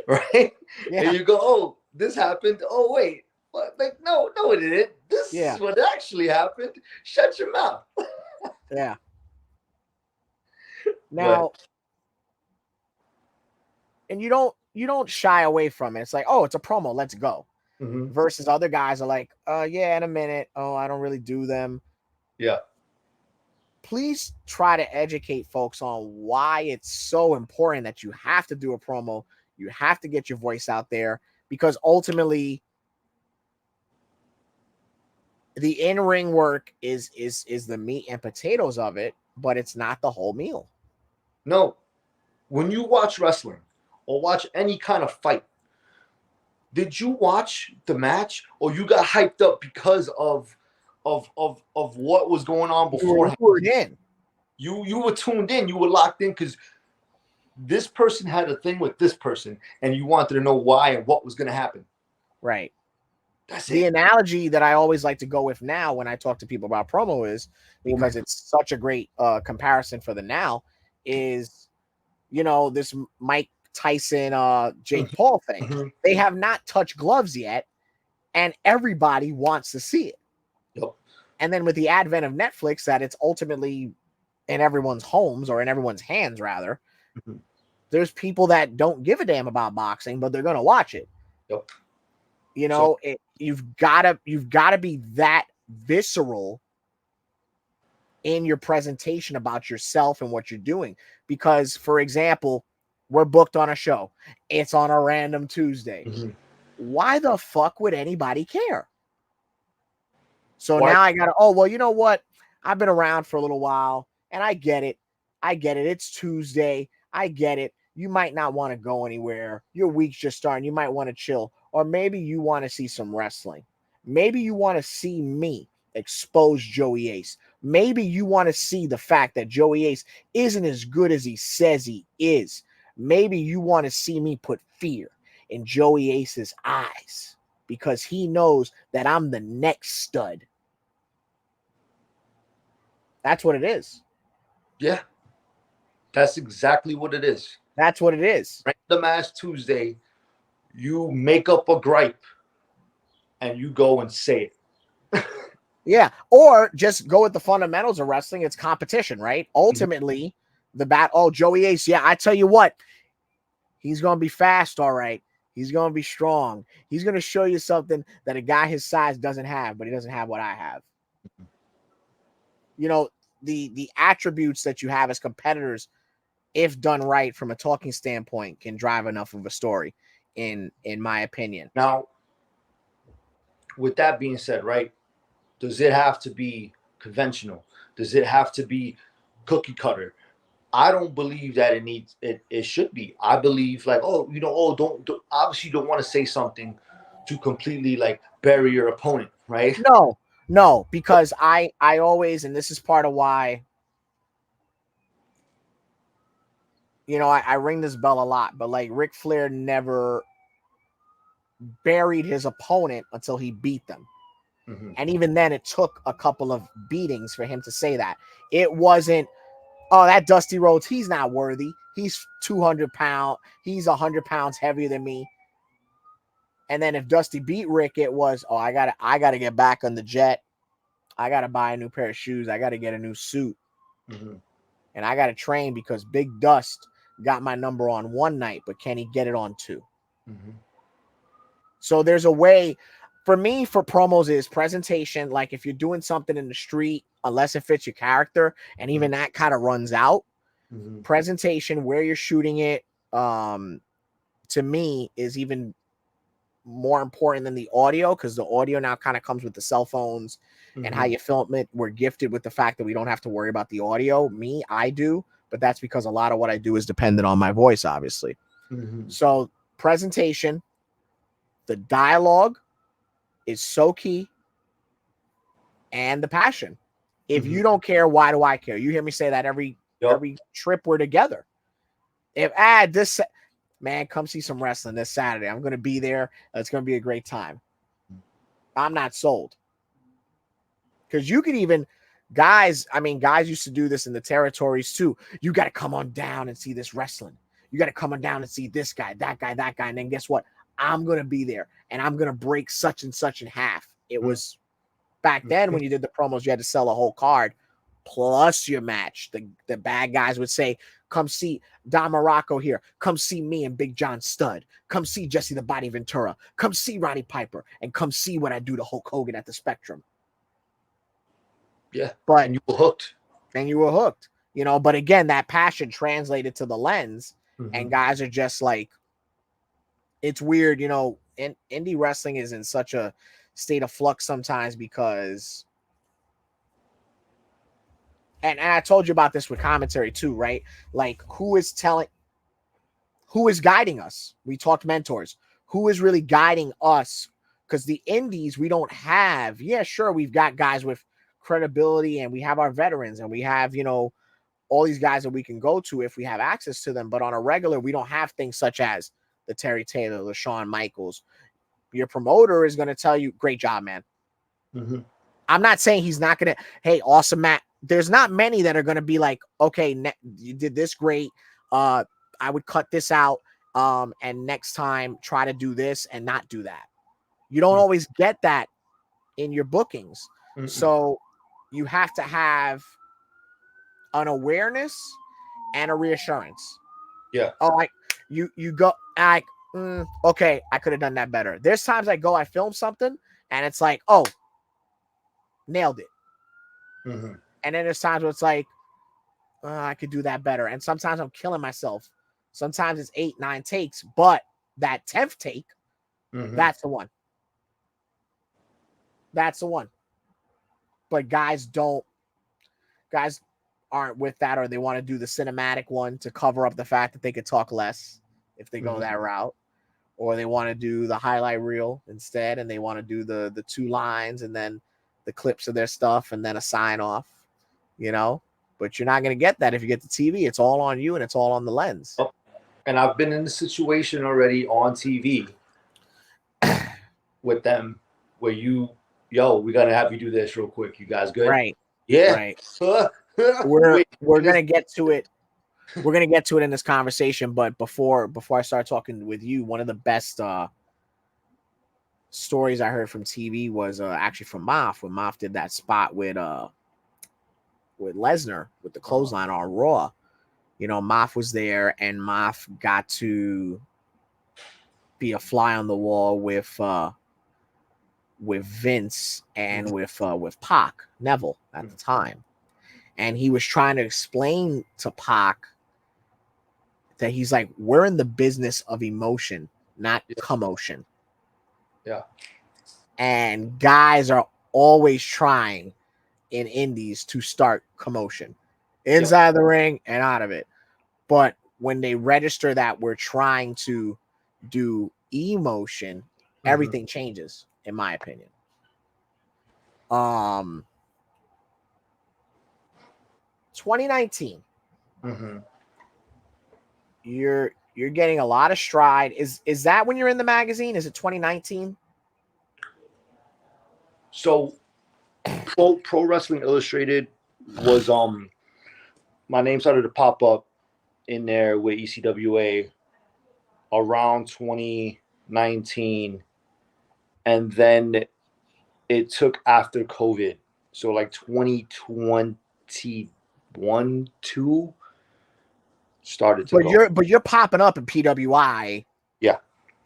Right? Yeah. And you go, oh, this happened. Oh, wait. What? Like, no, it didn't. This is what actually happened. Shut your mouth. Yeah. Now, and you don't shy away from it. It's like, oh, it's a promo. Let's go. Mm-hmm. Versus other guys are like, yeah, in a minute. Oh, I don't really do them. Yeah. Please try to educate folks on why it's so important that you have to do a promo. You have to get your voice out there, because ultimately the in-ring work is the meat and potatoes of it, but it's not the whole meal. No. When you watch wrestling or watch any kind of fight, did you watch the match or you got hyped up because of what was going on beforehand? You were in. You were tuned in. You were locked in because this person had a thing with this person, and you wanted to know why and what was going to happen. Right. That's the it. Analogy that I always like to go with now when I talk to people about promo is, because it's such a great comparison for the now, is, this Mike Tyson, Jake Paul thing. Mm-hmm. They have not touched gloves yet, and everybody wants to see it. Yep. And then with the advent of Netflix, that it's ultimately in everyone's homes, or in everyone's hands rather, there's people that don't give a damn about boxing, but they're going to watch it. Yep. You've got to be that visceral in your presentation about yourself and what you're doing. Because, for example, We're booked on a show. It's on a random Tuesday. Mm-hmm. Why the fuck would anybody care? So Why? now I gotta, oh, well, you know what? I've been around for a little while and I get it. I get it. It's Tuesday. I get it. You might not want to go anywhere. Your week's just starting. You might want to chill. Or maybe you want to see some wrestling. Maybe you want to see me expose Joey Ace. Maybe you want to see the fact that Joey Ace isn't as good as he says he is. Maybe you want to see me put fear in Joey Ace's eyes because he knows that I'm the next stud. That's what it is. Yeah, that's exactly what it is. That's what it is. Random ass Tuesday, you make up a gripe and you go and say it. Yeah. Or just go with the fundamentals of wrestling. It's competition, right? Ultimately, Joey Ace. Yeah, I tell you what, he's going to be fast. All right. He's going to be strong. He's going to show you something that a guy his size doesn't have, but he doesn't have what I have. You know, the attributes that you have as competitors, if done right from a talking standpoint, can drive enough of a story, in my opinion. Now, with that being said, right, does it have to be conventional? Does it have to be cookie cutter? I don't believe that it should be. I believe like, don't obviously you don't want to say something to completely like bury your opponent, right? No, because I always, and this is part of why, you know, I ring this bell a lot, but like Ric Flair never buried his opponent until he beat them. Mm-hmm. And even then, it took a couple of beatings for him to say that. It wasn't, oh, that Dusty Rhodes, he's not worthy. He's 200 pounds. He's 100 pounds heavier than me. And then if Dusty beat Rick, it was, oh, I gotta get back on the jet. I gotta buy a new pair of shoes. I gotta get a new suit. Mm-hmm. And I gotta train because Big Dust got my number on one night, but can he get it on two? Mm-hmm. So there's a way for me for promos is presentation. Like if you're doing something in the street, unless it fits your character, and even that kind of runs out. Mm-hmm. Presentation, where you're shooting it, to me is even more important than the audio, because the audio now kind of comes with the cell phones and how you film it. We're gifted with the fact that we don't have to worry about the audio. I do, but that's because a lot of what I do is dependent on my voice, obviously. Mm-hmm. So presentation, the dialogue is so key, and the passion. If you don't care, why do I care? You hear me say that every trip we're together. If this man, come see some wrestling this Saturday. I'm going to be there. It's going to be a great time. I'm not sold. Because you could even, guys used to do this in the territories too. You got to come on down and see this wrestling. You got to come on down and see this guy, that guy, that guy. And then guess what? I'm going to be there and I'm going to break such and such in half. It was back then when you did the promos, you had to sell a whole card plus your match. The bad guys would say, come see Don Morocco here. Come see me and Big John Studd. Come see Jesse the Body Ventura. Come see Roddy Piper. And come see what I do to Hulk Hogan at the Spectrum. Yeah. But and you were hooked. You know, but again, that passion translated to the lens, and guys are just like, it's weird, you know, indie wrestling is in such a state of flux sometimes because, and I told you about this with commentary too, right? Like who is guiding us? We talked mentors. Who is really guiding us? Because the indies, we don't have, yeah, sure, we've got guys with credibility and we have our veterans and we have, you know, all these guys that we can go to if we have access to them. But on a regular, we don't have things such as the Terry Taylor, the Shawn Michaels. Your promoter is going to tell you, great job, man. I'm not saying he's not going to, hey, awesome, Matt. There's not many that are going to be like, okay, you did this great. I would cut this out. And next time try to do this and not do that. You don't always get that in your bookings. So you have to have an awareness and a reassurance. Yeah. Oh, like you go like, okay, I could have done that better. There's times I film something and it's like, oh, nailed it. And then there's times where it's like, I could do that better. And sometimes I'm killing myself Sometimes it's 8, 9 takes, but that 10th take, that's the one. That's the one. But guys aren't with that, or they want to do the cinematic one to cover up the fact that they could talk less if they go that route, or they want to do the highlight reel instead, and they want to do the 2 lines and then the clips of their stuff and then a sign off, you know. But you're not going to get that if you get the TV. It's all on you and it's all on the lens. And I've been in the situation already on TV with them where we got to have you do this real quick. You guys good? Right. Yeah. Right. We're going to get to it. We're going to get to it in this conversation. But before I start talking with you, one of the best stories I heard from TV was actually from Moff, when Moff did that spot with Lesnar with the clothesline on Raw. You know, Moff was there, and Moff got to be a fly on the wall with Vince and with Pac, Neville at the time. And he was trying to explain to Pac that he's like, we're in the business of emotion, not commotion. Yeah. And guys are always trying in indies to start commotion inside the ring and out of it. But when they register that we're trying to do emotion, everything changes, in my opinion. 2019. You're getting a lot of stride. Is that when you're in the magazine? Is it 2019? So Pro Wrestling Illustrated was my name started to pop up in there with ECWA around 2019, and then it took after COVID, so like 2021, 2 started to go. But you're popping up in PWI, yeah,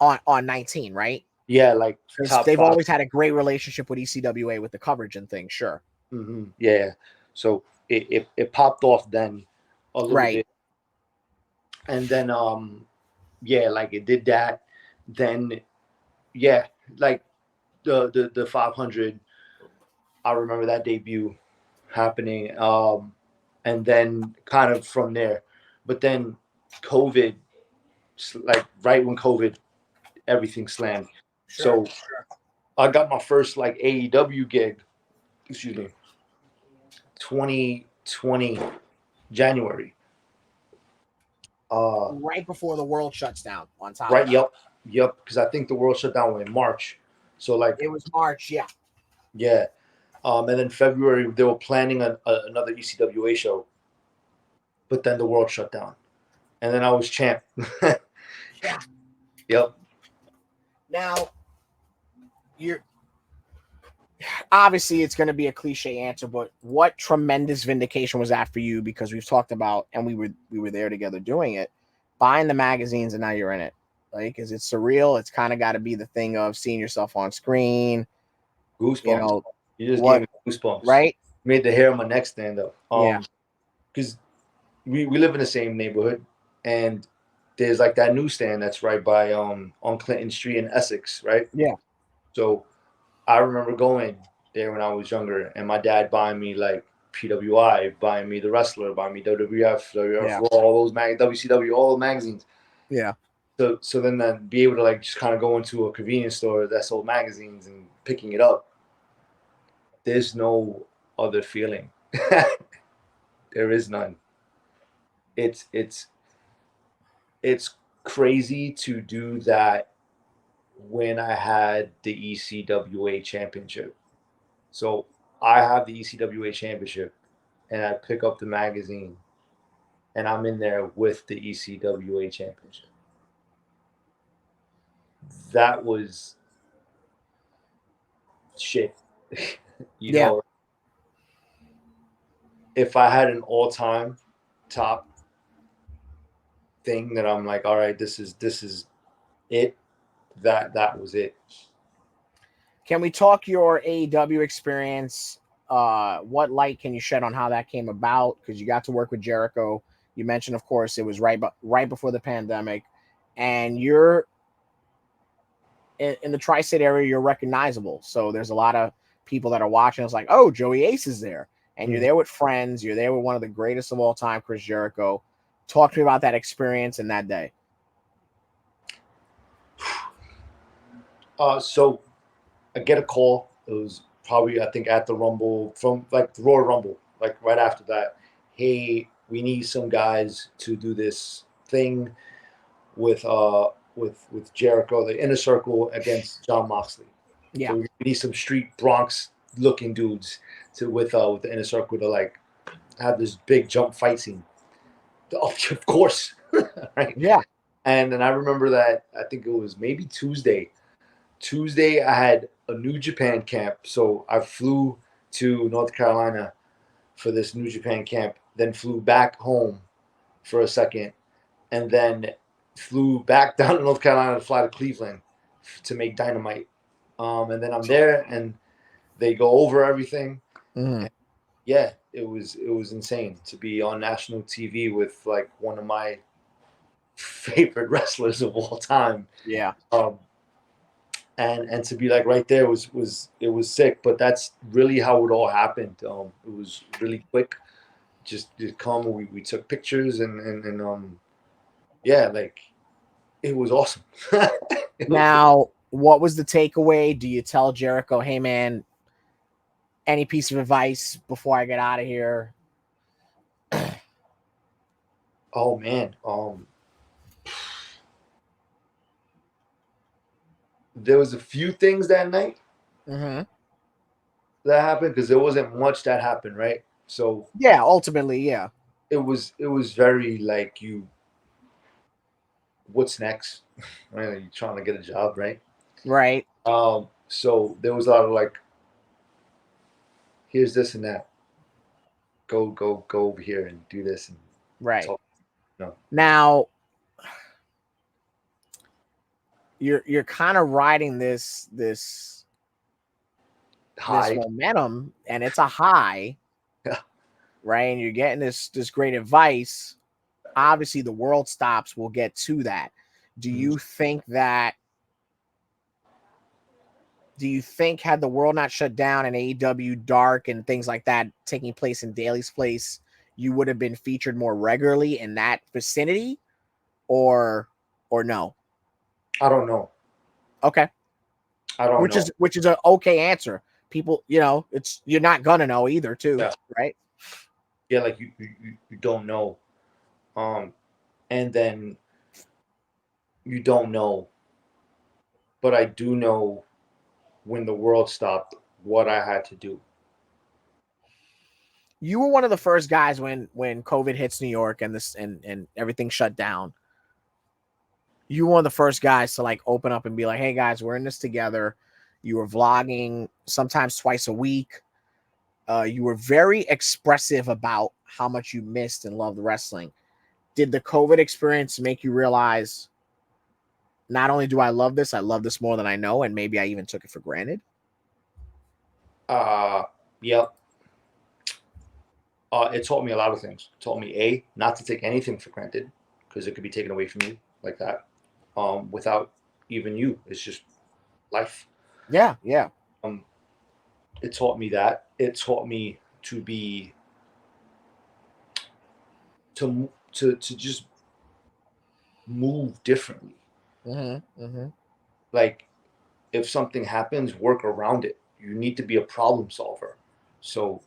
on 19, right? Yeah, like they've always had a great relationship with ECWA with the coverage and things. Sure. Yeah, so it popped off then a little bit, and then like it did that. Then like the 500. I remember that debut happening, and then kind of from there. But then COVID, like right when COVID, everything slammed. So I got my first like AEW gig. Excuse me. 2020 January. Right before the world shuts down. On top. Right. Yep. Because I think the world shut down in March. So like it was March. Yeah. Yeah. And then February they were planning another ECWA show, but then the world shut down, and then I was champ. Yeah. Yep. Now, obviously it's going to be a cliche answer, but what tremendous vindication was that for you? Because we've talked about, and we were there together doing it, buying the magazines, and now you're in it. Like, is it surreal? It's kind of got to be the thing of seeing yourself on screen. Goosebumps. You know, you just gave me goosebumps. Right? Made the hair on my neck stand up. Yeah. Because we live in the same neighborhood, and there's like that newsstand that's right by on Clinton Street in Essex, right? Yeah. So I remember going there when I was younger, and my dad buying me like PWI, buying me The Wrestler, buying me WWF, all those WCW, all the magazines. Yeah. So then be able to like just kind of go into a convenience store that sold magazines and picking it up. There's no other feeling. There is none. It's crazy to do that when I had the ECWA championship. So I have the ECWA championship, and I pick up the magazine, and I'm in there with the ECWA championship. That was shit. you know, if I had an all-time top thing that I'm like, all right, this is it, that was it. Can we talk your AEW experience? What light can you shed on how that came about? Because you got to work with Jericho, You mentioned, of course, it was right before the pandemic, and you're in the tri-state area. You're recognizable, so there's a lot of people that are watching. It's like, oh, Joey Ace is there, and you're Mm. there with friends. You're there with one of the greatest of all time, Chris Jericho. Talk to me about that experience and that day. So I get a call. It was probably, I think, at the Rumble, from like the Royal Rumble, like right after that. Hey, we need some guys to do this thing with Jericho, the Inner Circle against John Moxley. Yeah, So we need some street Bronx looking dudes to with the Inner Circle to like have this big jump fight scene. Of course, right? yeah. And then I remember that I think it was maybe Tuesday. Tuesday, I had a New Japan camp. So I flew to North Carolina for this New Japan camp, then flew back home for a second, and then flew back down to North Carolina to fly to Cleveland to make Dynamite. And then I'm there, and they go over everything. Mhm. And yeah, it was insane to be on national TV with like one of my favorite wrestlers of all time. Yeah. Um, and to be like right there was it was sick. But that's really how it all happened. It was really quick. Just come. We took pictures and yeah, like it was awesome. It was, Now, what was the takeaway? Do you tell Jericho, hey man, any piece of advice before I get out of here? oh man, there was a few things that night Mm-hmm. that happened because there wasn't much that happened, right? So Yeah, ultimately, yeah. it was very like you. What's next? Right? You trying to get a job, right? Right, So there was a lot of like, here's this and that. Go over here and do this and right. talk. No, Now you're kind of riding this high. momentum, and it's a high, Yeah. right? And you're getting this great advice. Obviously, the world stops. We'll get to that. Do you think that? Do you think had the world not shut down and AEW Dark and things like that taking place in Daly's place, you would have been featured more regularly in that vicinity, or no? I don't know. Okay, I don't know. which is an okay answer. People, it's you're not gonna know either, too, Yeah, right? yeah. Like you don't know. Um, and then you don't know, but I do know when the world stopped what I had to do. You were one of the first guys when COVID hits New York and this and everything shut down. You were one of the first guys to like open up and be like, "Hey guys, we're in this together." You were vlogging sometimes twice a week. You were very expressive about how much you missed and loved wrestling. Did the COVID experience make you realize not only do I love this more than I know, and maybe I even took it for granted? Uh, yep. It taught me a lot of things. It taught me not to take anything for granted because it could be taken away from you like that, without even you. It's just life. Yeah, yeah. Um, it taught me that. It taught me to be to just move differently. Mm-hmm, mm-hmm. Like if something happens, work around it. You need to be a problem solver. So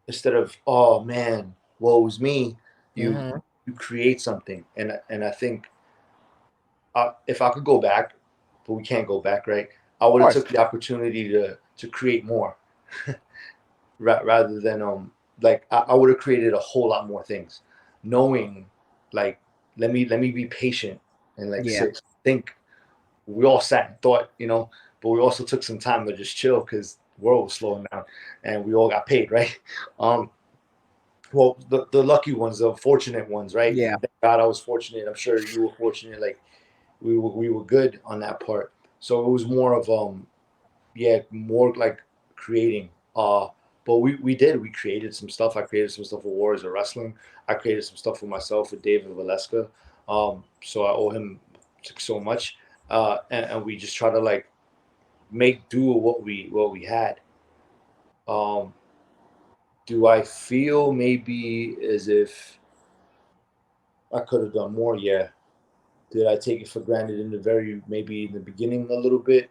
instead of oh man, woe is me, you Mm-hmm. you create something. And I think if I could go back, but we can't go back, right? I Of would have course. took the opportunity to create more, rather than like I would have created a whole lot more things, knowing like let me be patient and like Yeah. sit think. We all sat and thought, but we also took some time to just chill because the world was slowing down, and we all got paid, right? Um, well, the lucky ones, the fortunate ones, right? Yeah. And thank God I was fortunate. I'm sure you were fortunate. Like we were good on that part. So it was more of yeah, more like creating. But we created some stuff. I created some stuff for Warriors of Wrestling. I created some stuff for myself with David Valeska. So I owe him so much. And we just try to like make do with what we had. Um, do I feel maybe as if I could have done more? Yeah. Did I take it for granted in the maybe in the beginning a little bit?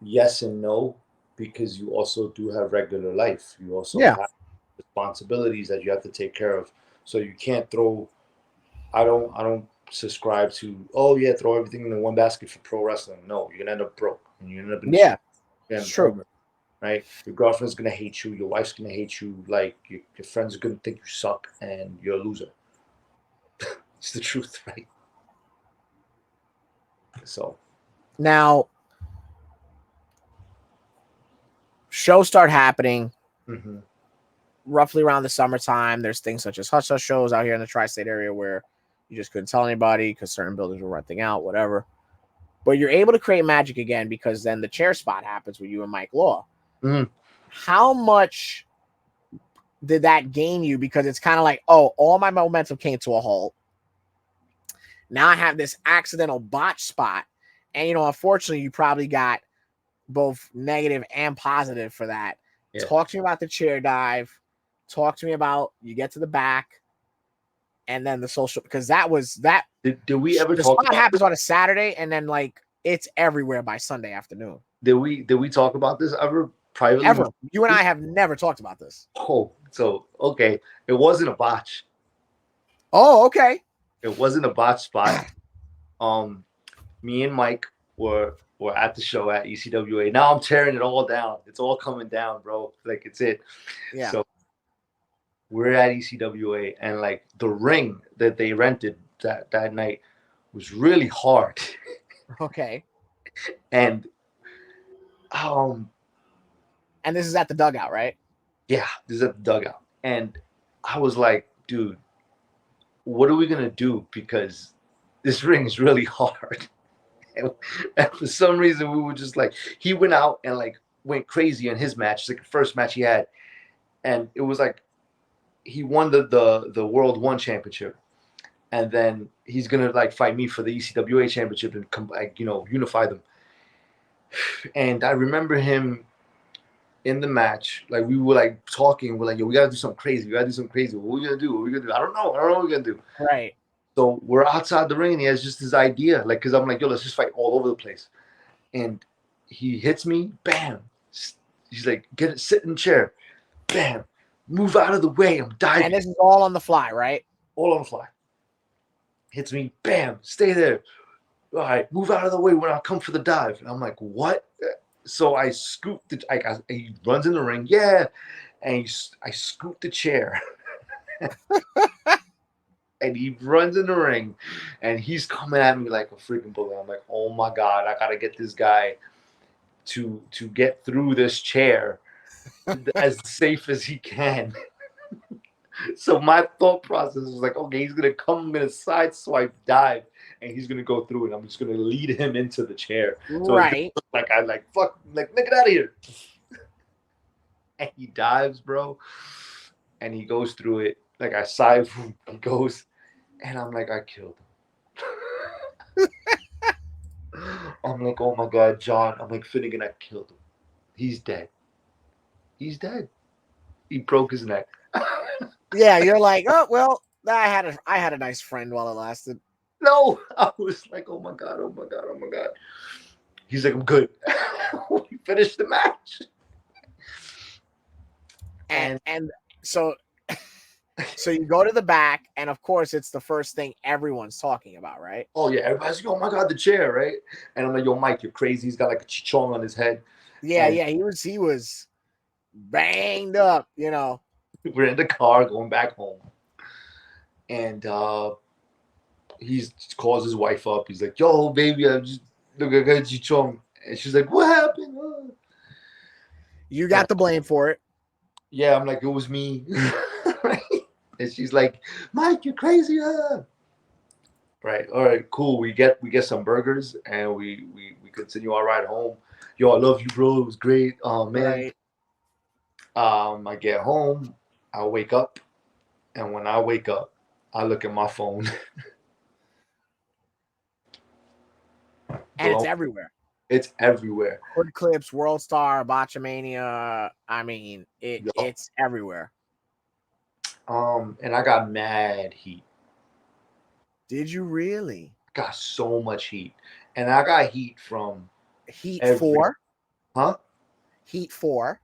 Yes and no, because you also do have regular life. You also Yeah. have responsibilities that you have to take care of. So you can't throw. I don't subscribe to. Oh yeah, throw everything in the one basket for pro wrestling. No, you're gonna end up broke, and you end up in the Yeah. street. You're It's gonna end up true. homeless, right? Your girlfriend's gonna hate you. Your wife's gonna hate you. Like your friends are gonna think you suck, and you're a loser. It's the truth, right? So. Now, shows start happening Mm-hmm. roughly around the summertime. There's things such as hush hush shows out here in the tri-state area where you just couldn't tell anybody because certain buildings were renting out, whatever. But you're able to create magic again because then the chair spot happens with you and Mike Law. Mm-hmm. How much did that gain you? Because it's kind of like, oh, all my momentum came to a halt. Now I have this accidental botch spot. And, unfortunately, you probably got both negative and positive for that. Yeah. Talk to me about the chair dive. Talk to me about you get to the back and then the social, because that was that. Did we ever The talk spot about happens this? on a Saturday and then like it's everywhere by Sunday afternoon. Did we talk about this ever privately? Ever. You and I have never talked about this. Oh, so okay. It wasn't a botch. Oh, okay. It wasn't a botch spot. Um, Me and Mike were at the show at ECWA. Now I'm tearing it all down. It's all coming down, bro. Like it's it. Yeah. So we're at ECWA, and like the ring that they rented that night was really hard. Okay. And um And this is at the dugout, right? yeah, this is at the dugout. And I was like, dude, what are we gonna do? Because this ring is really hard. And for some reason we were just like, he went out and like went crazy in his match. It's like the first match he had. And it was like he won the World One Championship. And then he's gonna like fight me for the ECWA championship and come like, unify them. And I remember him in the match, like we were like talking, we're like, yo, we gotta do something crazy. We gotta do something crazy. What are we gonna do? What are we gonna do? I don't know what we're gonna do. Right. So we're outside the ring and he has just this idea, like, cause I'm like, yo, let's just fight all over the place. And he hits me, bam. He's like, get it, sit in the chair, bam, move out of the way. I'm diving. And this is all on the fly, right? All on the fly. Hits me, bam, stay there. All right, move out of the way when I come for the dive. And I'm like, what? So I scoop he runs in the ring, yeah, and I scoop the chair. And he runs in the ring, and he's coming at me like a freaking bullet. I'm like, oh my God, I gotta get this guy to get through this chair as safe as he can. So my thought process was like, okay, he's gonna come, I'm gonna side swipe dive, and he's gonna go through it. I'm just gonna lead him into the chair. So right. like I like fuck, like get out of here. And he dives, bro, and he goes through it. Like I side, he goes, and I'm like, I killed him. I'm like, oh my God, John. I'm like, Finnegan, I killed him. He's dead. He's dead. He broke his neck. Yeah, you're like, oh well, I had a nice friend while it lasted. No, I was like, oh my God, oh my God, oh my God. He's like, I'm good. We finished the match. And so you go to the back, and of course it's the first thing everyone's talking about, right? Oh yeah, everybody's like, oh my God, the chair, right? And I'm like, yo, Mike, you're crazy. He's got like a chichong on his head. Yeah, yeah, he was banged up, We're in the car going back home. And he calls his wife up. He's like, yo, baby, I just look at chichong. And she's like, what happened? You got the blame for it. Yeah, I'm like, it was me. And she's like, Mike, you're crazy. Right. All right, cool. We get some burgers and we continue our ride home. Yo, I love you, bro. It was great. Oh man. I get home, I wake up, and when I wake up, I look at my phone. And it's Blown. everywhere. It's everywhere. Hood Clips, World Star, Botchamania. I mean, Yo. it's everywhere. And I got mad heat. Did you really? Got so much heat, and I got heat from Heat every, 4? huh? Heat 4.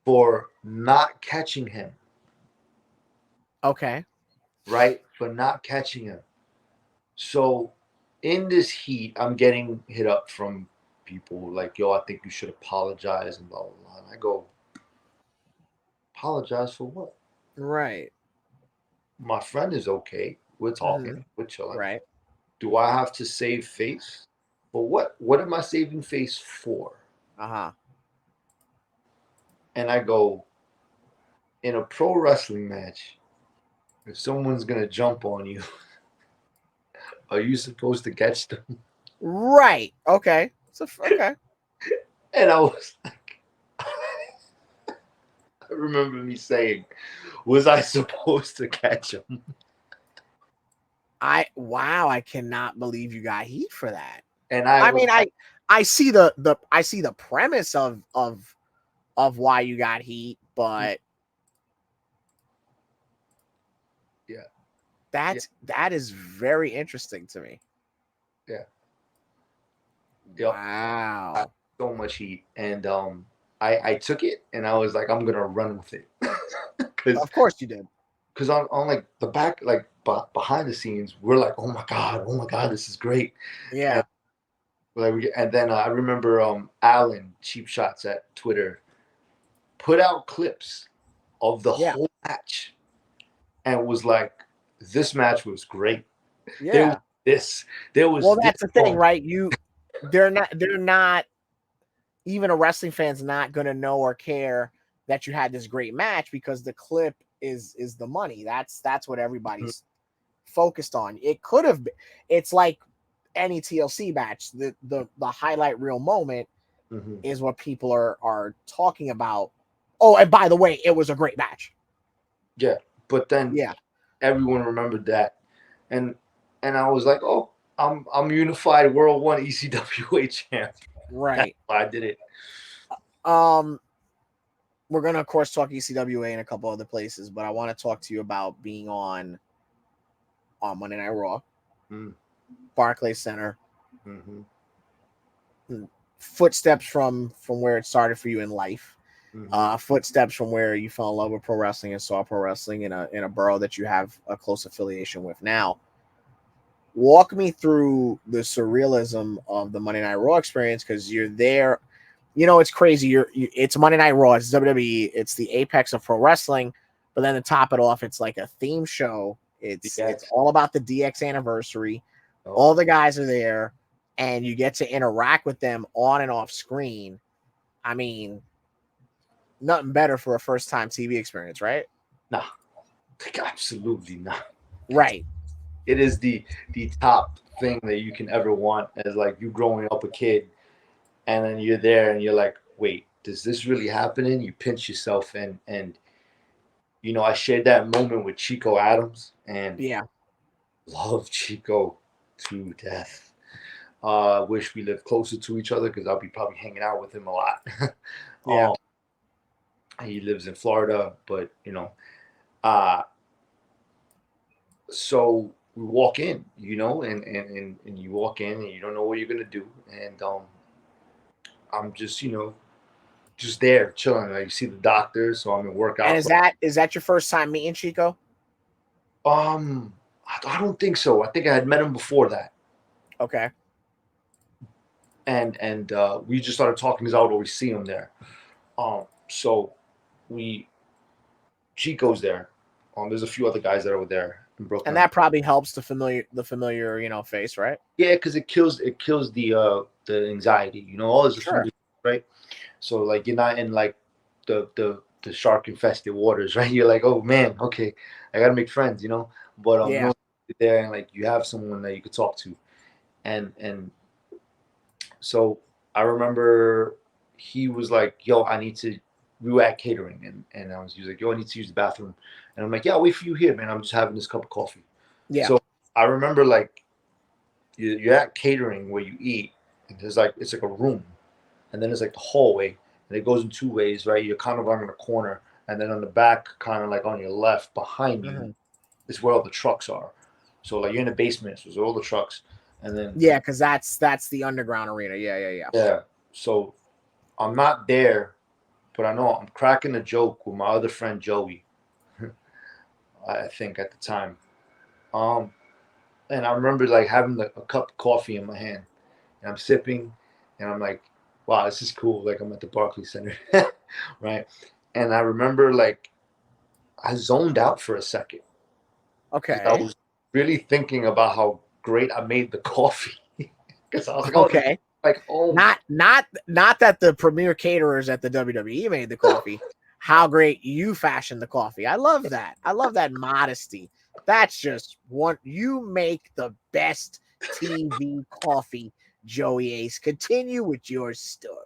For not catching him, Okay. right? For not catching him. So in this heat, I'm getting hit up from people like, yo, I think you should apologize and blah blah blah. And I go, apologize for what? Right. My friend is okay. We're Mm-hmm. talking, we're chilling. Right. Do I have to save face? For what? What am I saving face for? Uh-huh. And I go, in a pro wrestling match, if someone's gonna jump on you, are you supposed to catch them? Right. Okay. So okay. And I was like, I remember me saying, was I supposed to catch him? Wow, I cannot believe you got heat for that. And I I was mean, like, I see the premise of why you got heat, but yeah, yeah, that is very interesting to me. yeah, yep. I had Wow. so much heat. And I took it and I was like, I'm gonna run with it. Cause Of course you did. on like the back, like behind the scenes, we're like, oh my god, this is great. And Yeah. like and then I remember Alan Cheap Shots at Twitter put out clips of the Yeah. whole match and was like, this match was great. There was Yeah. this, there was Well, this that's the thing, moment. right? They're not even a wrestling fan's not going to know or care that you had this great match because the clip is the money. That's what everybody's focused on. It could have been, it's like any TLC match. The highlight reel moment Mm-hmm. is what people are talking about. Oh, and by the way, it was a great match. Yeah, but then Yeah. everyone remembered that, and I was like, oh, I'm unified World One ECWA champ. That's Right. why I did it. Um we're going to of course talk ECWA and a couple other places, but I want to talk to you about being on Monday Night Raw, Mm, Barclays Center, mm-hmm, footsteps from where it started for you in life, mm-hmm. footsteps from where you fell in love with pro wrestling and saw pro wrestling in a borough that you have a close affiliation with now. Walk me through the surrealism of the Monday Night Raw experience because you're there. You know, it's crazy. It's Monday Night Raw. It's WWE. It's the apex of pro wrestling. But then to top it off, it's like a theme show. It's DX. all about the DX anniversary. Oh, All the guys are there, and you get to interact with them on and off screen. I mean, nothing better for a first time TV experience, right? nah, absolutely not. Right. It is the top thing that you can ever want as like you growing up a kid, and then you're there and you're like, wait, does this really happen? And you pinch yourself and I shared that moment with Chico Adams and Yeah. love Chico to death. Wish we lived closer to each other because I'll be probably hanging out with him a lot. Yeah. um, he lives in Florida, but uh, so we walk in, and you walk in and you don't know what you're gonna do, and I'm just just there chilling. Like you see the doctor, so I'm in And workout. is that your first time meeting Chico? I don't think so. I think I had met him before that, Okay. and we just started talking because I would always see him there. So we Chico's there. There's a few other guys that are there in And Brooklyn. that probably helps the familiar face, right? Yeah, because it kills the anxiety. All is the Sure. food, right? So like you're not in like the shark infested waters, right? You're like, oh man, okay, I gotta make friends. But Yeah. no, you're there and like you have someone that you could talk to, and so I remember he was like, yo, I need to we were at catering, and he was like, "Yo, I need to use the bathroom," and I'm like, "Yeah, I'll wait for you here, man. I'm just having this cup of coffee." Yeah. So I remember like you're at catering where you eat, and there's like it's like a room, and then there's like the hallway, and it goes in two ways, right? You're kind of on the corner, and then on the back, kind of like on your left, behind you, is where all the trucks are. So like you're in the basement, so there's all the trucks, and then Yeah, because that's the underground arena. Yeah. yeah. So I'm not there, but I know I'm cracking a joke with my other friend Joey. I think at the time, um, and I remember like having a cup of coffee in my hand, and I'm sipping, and I'm like, "Wow, this is cool!" Like I'm at the Barclays Center, right? And I remember like I zoned out for a second because I Okay. was really thinking about how great I made the coffee. Because I was like, "Oh, this is Okay. like home." Not that the premier caterers at the WWE made the coffee. How great you fashioned the coffee. I love that. I love that modesty. That's just one. You make the best TV coffee, Joey Ace. Continue with your story.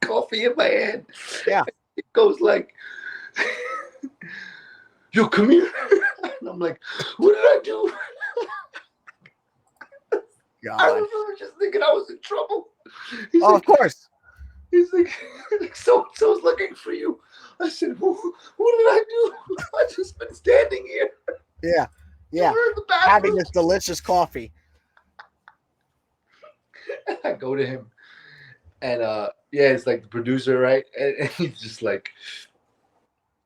Coffee in my hand. Yeah. It goes like, "Yo, come here," and I'm like, "What did I do?" I God. remember just thinking I was in trouble. Oh, of course. He's like, "So and so's looking for you." I said, "What did I do? I just been standing here. Yeah. You Yeah. were in the Having bathroom." this delicious coffee. I go to him, and yeah, it's like the producer, right? And he's just like,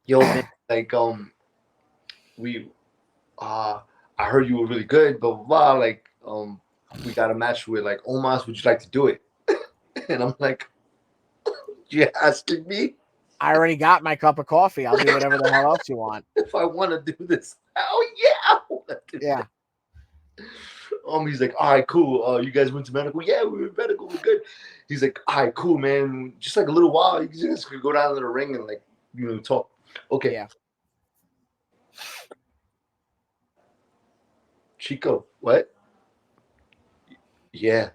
"Yo, man, like we I heard you were really good, blah blah blah. Like we got a match with like Omas. Would you like to do it?" And I'm like, "You asking me I already got my cup of coffee. I'll do whatever the hell else you want. if I want to do this?" Oh yeah, I want to do Yeah. that. He's like, "All right, cool. You guys went to medical?" "Yeah, we were in medical. We're good." He's like, "All right, cool, man. Just like a little while, you just could go down to the ring and like talk." Okay, Yeah. Chico, what? Yeah,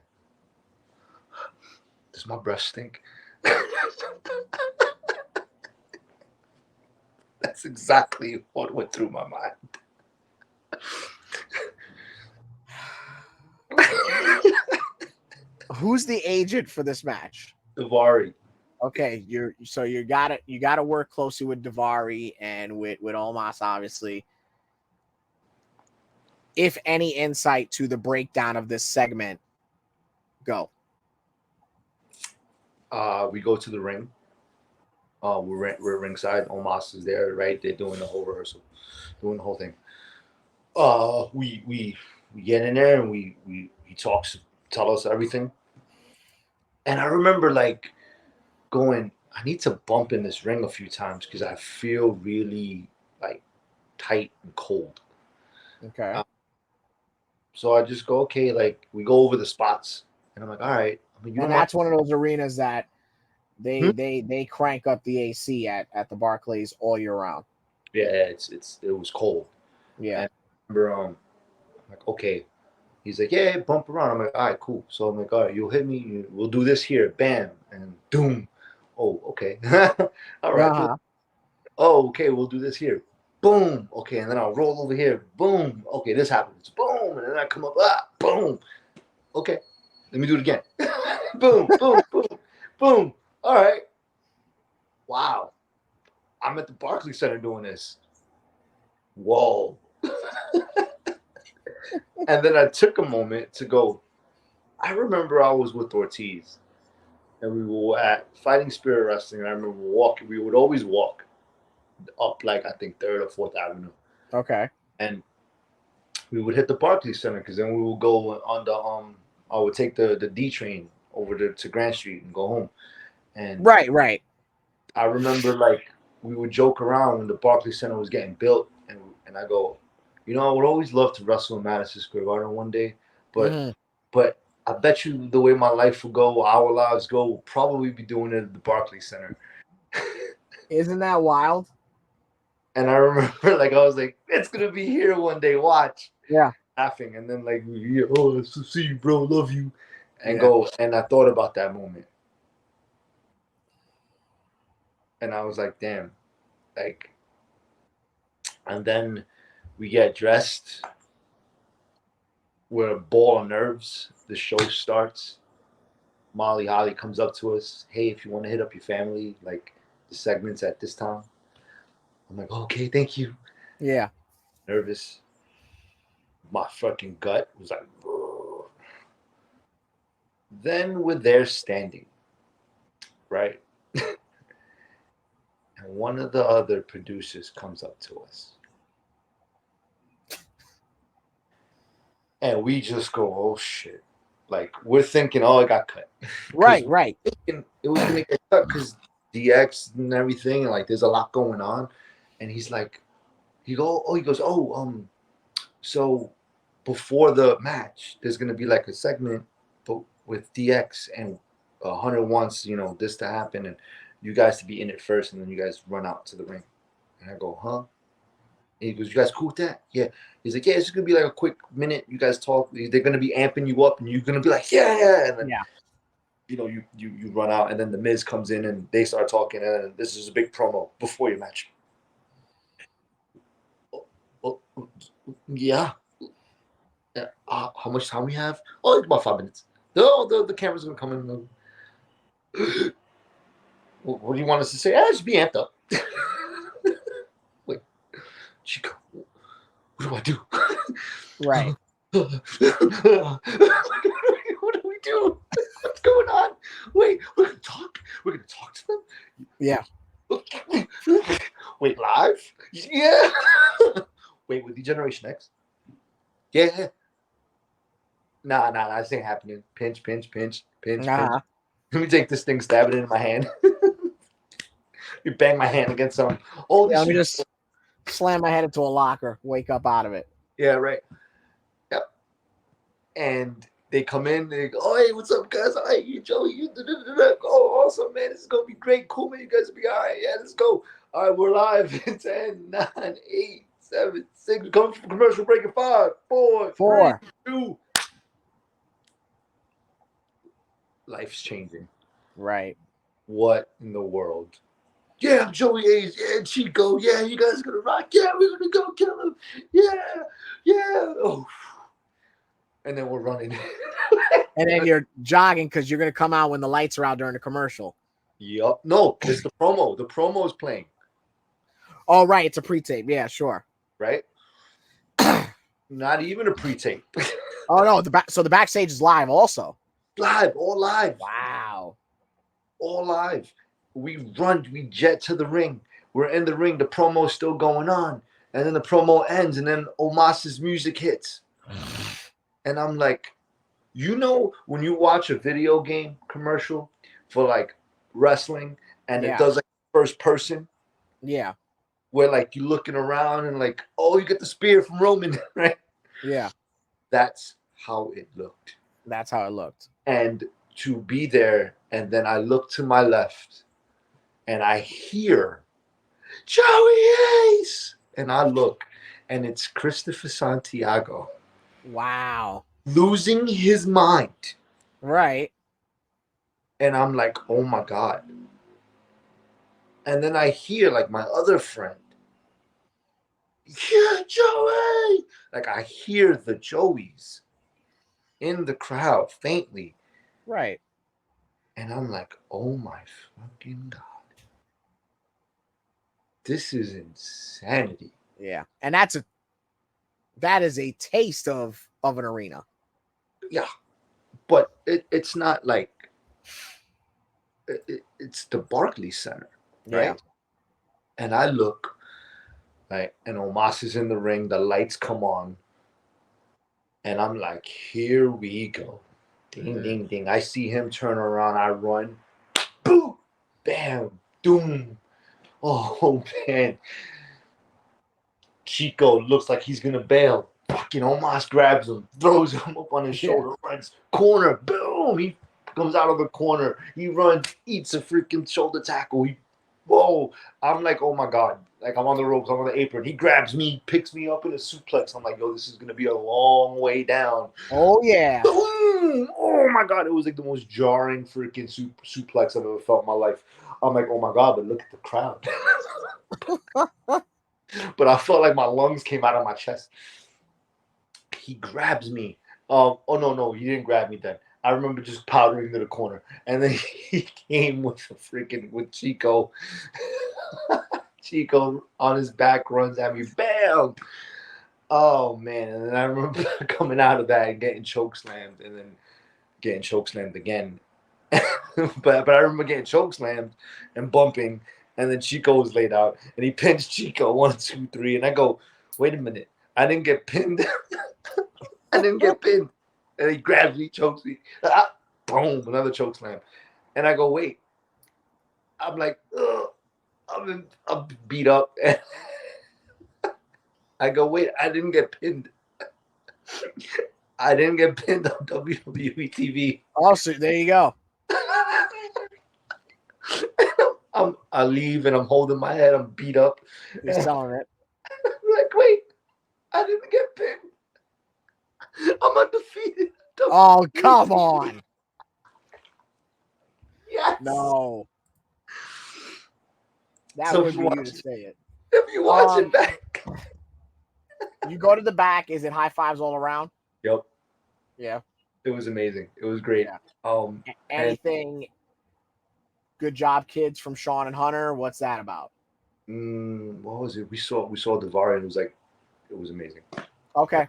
does my breath stink? That's exactly what went through my mind. Who's the agent for this match? Davari. Okay, you gotta work closely with Davari and with Omos, obviously. If any insight to the breakdown of this segment, go. We go to the ring. We're ringside. Omos is there, right? They're doing the whole rehearsal, doing the whole thing. We get in there and he talks, tell us everything. And I remember like going, I need to bump in this ring a few times because I feel really like tight and cold. Okay. So I just go, okay, like we go over the spots, and I'm like, all right. I mean, you And don't mind. that's one of those arenas that they Hmm? they they crank up the AC at the Barclays all year round. Yeah, it was cold. Yeah. And I remember, I'm like, okay. He's like, yeah, bump around. I'm like, all right, cool. So I'm like, all right, you'll hit me. We'll do this here. Bam. And doom. Oh, okay. All right. Cool. Uh-huh. Oh, okay, we'll do this here. Boom. Okay, and then I'll roll over here. Boom. Okay, this happens. Boom. And then I come up. Boom. Okay. Let me do it again. Boom, boom, boom, boom. All right. Wow. I'm at the Barclays Center doing this. Whoa. And then I took a moment to go, I remember I was with Ortiz and we were at Fighting Spirit Wrestling. And I remember walking, we would always walk up like I think 3rd or 4th Avenue. Okay. And we would hit the Barclays Center because then we would go on the I would take the D train over to Grand Street and go home. And Right. I remember like we would joke around when the Barclays Center was getting built, and I go, I would always love to wrestle in Madison Square Garden one day, but Mm-hmm. but I bet you the way my life will go, our lives go, we'll probably be doing it at the Barclays Center. Isn't that wild? And I remember like I was like, it's gonna be here one day, watch. Yeah. Laughing, and then like, yeah, oh, let's see you, bro, love you, and Yeah. go. And I thought about that moment. And I was like, damn, like, and then we get dressed. We're a ball of nerves. The show starts. Molly Holly comes up to us. Hey, if you want to hit up your family, like the segments at this time. I'm like, okay, thank you. Yeah. Nervous. My fucking gut was like, "Ugh." Then we're there standing, right? And one of the other producers comes up to us. And we just go, oh shit. Like, we're thinking, oh, it got cut. Because Right, right. it was going to get cut because DX and everything. And like, there's a lot going on. And he's like, he goes, so before the match, there's gonna be like a segment, but with DX and Hunter wants this to happen and you guys to be in it first, and then you guys run out to the ring. And I go, huh? And he goes, you guys cool with that? Yeah. He's like, yeah, it's just gonna be like a quick minute. You guys talk. They're gonna be amping you up, and you're gonna be like, yeah, yeah. And then Yeah. you run out, and then the Miz comes in and they start talking, and this is a big promo before your match. Oh, yeah. How much time we have? Oh, it's about 5 minutes. The camera's gonna come in. What do you want us to say? Just be amped up. Wait, Chico, what do I Right. do? What do we do? What's going on? Wait, we're gonna talk. We're gonna talk to them. Yeah. Wait, live? Yeah. Wait, with the Generation X? Yeah. Nah, this ain't happening. Pinch. Uh-huh. Let me take this thing, stab it in my hand. You bang my hand against some. Oh, Yeah, this let me is. just slam my head into a locker, wake up out of it. Yeah, right. Yep. And they come in. They go, oh, hey, what's up, guys? All right, you, Joey. You, oh, awesome, man. This is going to be great. Cool, man. You guys will be all right. Yeah, let's go. All right, we're live. 10, 9, 8, 7, 6. We're coming from commercial break in 5, 4, 3, 4. 2. Life's changing. Right. What in the world? Yeah, I'm Joey Ace. Yeah, Chico. Yeah, you guys are gonna rock. Yeah, we're gonna go kill him. Yeah. Oh. And then we're running. And then you're jogging because you're gonna come out when the lights are out during the commercial. Yup. No, it's the promo. The promo is playing. Oh, right. It's a pre-tape. Yeah, sure. Right? Not even a pre-tape. Oh no, so the backstage is live also. Live, all live. Wow. All live. We run, we jet to the ring. We're in the ring. The promo's still going on. And then the promo ends, and then Omos's music hits. And I'm like, when you watch a video game commercial for like wrestling and Yeah. it does like first person, Yeah. where like you're looking around and like, oh, you get the spear from Roman, right? Yeah. That's how it looked. That's how it looked. And to be there, and then I look to my left and I hear Joey Ace, and I look, and it's Christopher Santiago. Wow. Losing his mind. Right. And I'm like, oh my God. And then I hear like my other friend, yeah, Joey. Like I hear the Joeys in the crowd faintly. Right. And I'm like, oh my fucking God. This is insanity. Yeah. And that is a taste of an arena. Yeah. But it's not like it's the Barclays Center, right? Yeah. And I look, right, and Omos is in the ring, the lights come on, and I'm like, here we go. Ding, ding, ding. I see him turn around, I run, boom, bam, doom. Oh, man. Chico looks like he's going to bail. Fucking Omos grabs him, throws him up on his shoulder, runs, corner, boom. He comes out of the corner. He runs, eats a freaking shoulder tackle. He whoa. I'm like, oh my God. Like I'm on the ropes, I'm on the apron. He grabs me, picks me up in a suplex. I'm like, yo, this is gonna be a long way down. Oh yeah. Boom! Oh my God. It was like the most jarring freaking suplex I've ever felt in my life. I'm like, oh my God, but look at the crowd. But I felt like my lungs came out of my chest. He grabs me. Oh no, he didn't grab me then. I remember just powdering to the corner, and then he came with a freaking with Chico. Chico on his back runs at me, bam! Oh man! And then I remember coming out of that and getting choke slammed, and then getting choke slammed again. but I remember getting choke slammed and bumping, and then Chico was laid out, and he pinched Chico 1, 2, 3, and I go, wait a minute, I didn't get pinned. I didn't get pinned. And he grabs me, chokes me. Ah, boom, another choke slam. And I go, wait. I'm like, ugh. I'm beat up. And I go, wait, I didn't get pinned. I didn't get pinned on WWE TV. Oh, so there you go. I leave and I'm holding my head. I'm beat up. He's selling it. I'm like, wait, I didn't get pinned. I'm undefeated. Oh, come on. Yes. No. That So would be you to say it. if you watch it back. You go to the back. Is it high fives all around? Yep. Yeah. It was amazing. It was great. Yeah. Anything? Good job, kids, from Sean and Hunter. What's that about? What was it? We saw Davari, and it was amazing. Okay.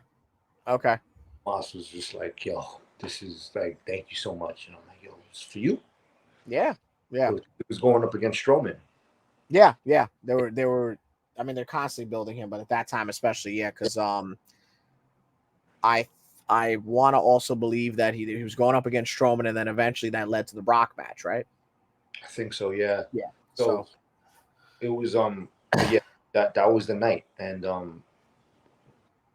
Moss was just like, yo, this is like, thank you so much. And I'm like, yo, it's for you. Yeah. It was going up against Strowman. Yeah. They were. I mean, they're constantly building him, but at that time, especially, yeah, because I want to also believe that he was going up against Strowman, and then eventually that led to the Brock match, right? I think so, yeah. Yeah. So it was yeah, that was the night, and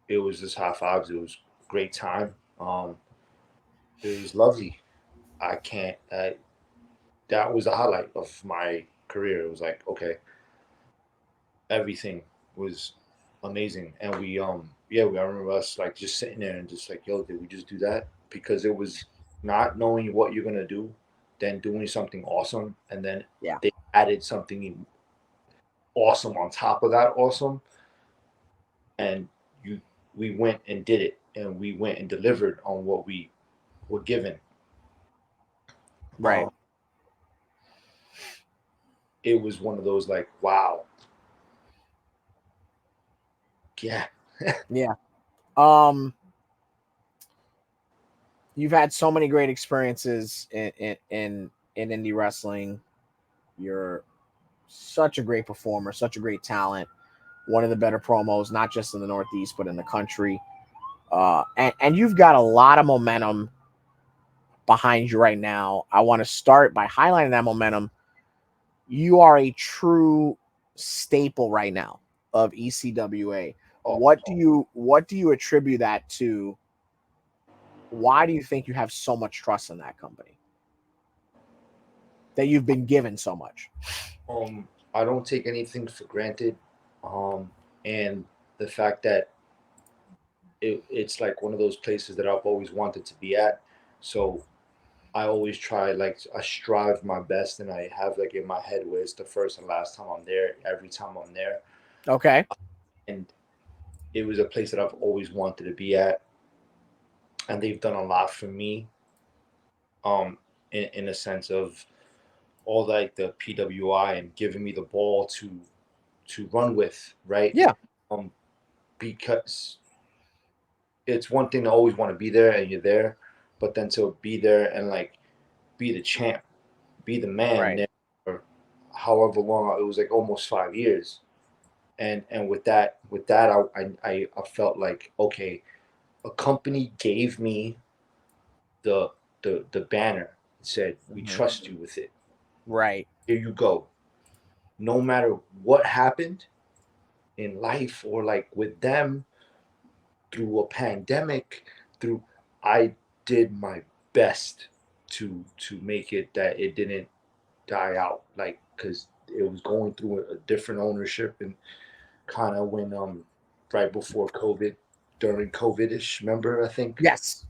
it was just high fives. It was great time. It was lovely. I can't. That was the highlight of my career. It was like, okay, everything was amazing, and I remember us like just sitting there and just like, yo, did we just do that? Because it was not knowing what you're gonna do, then doing something awesome, and then they added something awesome on top of that awesome, and we went and did it, and we went and delivered on what we were given. Right. It was one of those like, wow. Yeah. Yeah. You've had so many great experiences in indie wrestling. You're such a great performer, such a great talent. One of the better promos, not just in the Northeast, but in the country. And you've got a lot of momentum behind you right now. I want to start by highlighting that momentum. You are a true staple right now of ECWA. What do you attribute that to? Why do you think you have so much trust in that company? That you've been given so much? I don't take anything for granted. And the fact that it's like one of those places that I've always wanted to be at. So I always try, like, I strive my best, and I have like in my head where it's the first and last time I'm there, every time I'm there. Okay. And it was a place that I've always wanted to be at. And they've done a lot for me. In a sense of all like the PWI and giving me the ball to run with, right? Yeah. Because it's one thing to always want to be there and you're there, but then to be there and like be the champ, be the man, right. there for however long, it was like almost 5 years. And with that I felt like, okay, a company gave me the the banner, said, we trust you with it. Right. Here you go. No matter what happened in life or like with them, through a pandemic, through I did my best to make it that it didn't die out, like, because it was going through a different ownership, and kind of when right before COVID, during COVID-ish, remember, I think. Yes.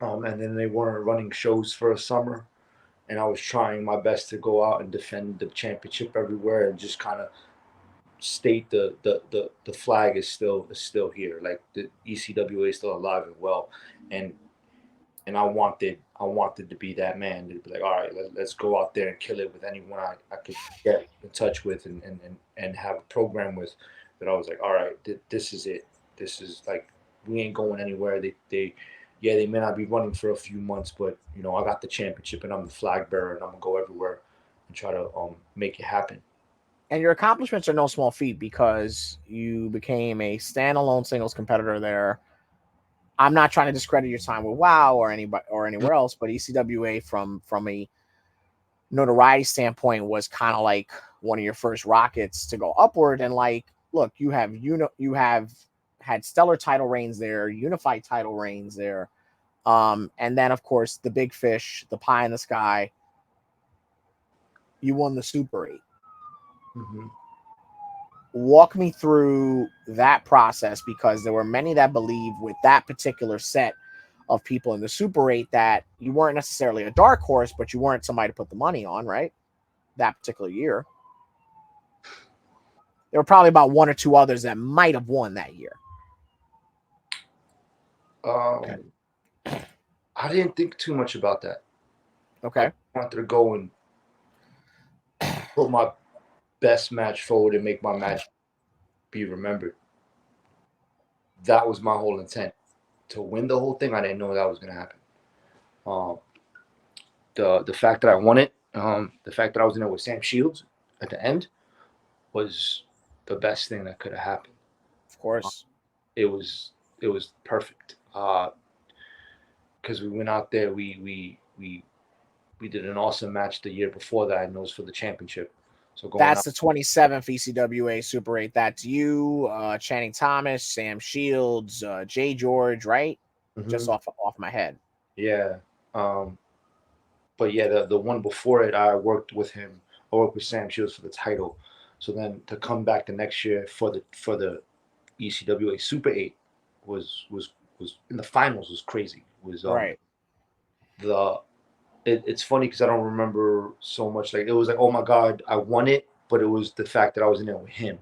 And then they weren't running shows for a summer, and I was trying my best to go out and defend the championship everywhere, and just kind of state the flag is still here, like the ECWA is still alive and well, and I wanted to be that man to be like, all right, let's go out there and kill it with anyone I could get in touch with, and have a program with. That I was like, all right, this is it. This is like, we ain't going anywhere. They yeah, they may not be running for a few months, but you know, I got the championship and I'm the flag bearer, and I'm gonna go everywhere and try to make it happen. And your accomplishments are no small feat because you became a standalone singles competitor there. I'm not trying to discredit your time with WoW or anybody or anywhere else, but ECWA from a notoriety standpoint was kind of like one of your first rockets to go upward. And like, look, you have had stellar title reigns there, unified title reigns there, and then of course the big fish, the pie in the sky. You won the Super 8. Mm-hmm. Walk me through that process, because there were many that believe with that particular set of people in the Super 8 that you weren't necessarily a dark horse, but you weren't somebody to put the money on, right? That particular year. There were probably about one or two others that might have won that year. Okay. I didn't think too much about that. Okay. I wanted to go and put my best match forward and make my match be remembered. That was my whole intent. To win the whole thing, I didn't know that was going to happen. Um, the fact that I won it, the fact that I was in it with Sam Shields at the end, was the best thing that could have happened. Of course. It was perfect. Because we went out there, we did an awesome match the year before that, and it was for the championship. So that's the 27th ECWA Super 8. That's you, Channing Thomas, Sam Shields, Jay George, right? Mm-hmm. Just off my head. Yeah. But yeah, the one before it, I worked with him. I worked with Sam Shields for the title. So then to come back the next year for the ECWA Super 8 was in the finals was crazy. Was right. It's funny because I don't remember so much. Like, it was like, oh my god, I won it, but it was the fact that I was in it with him.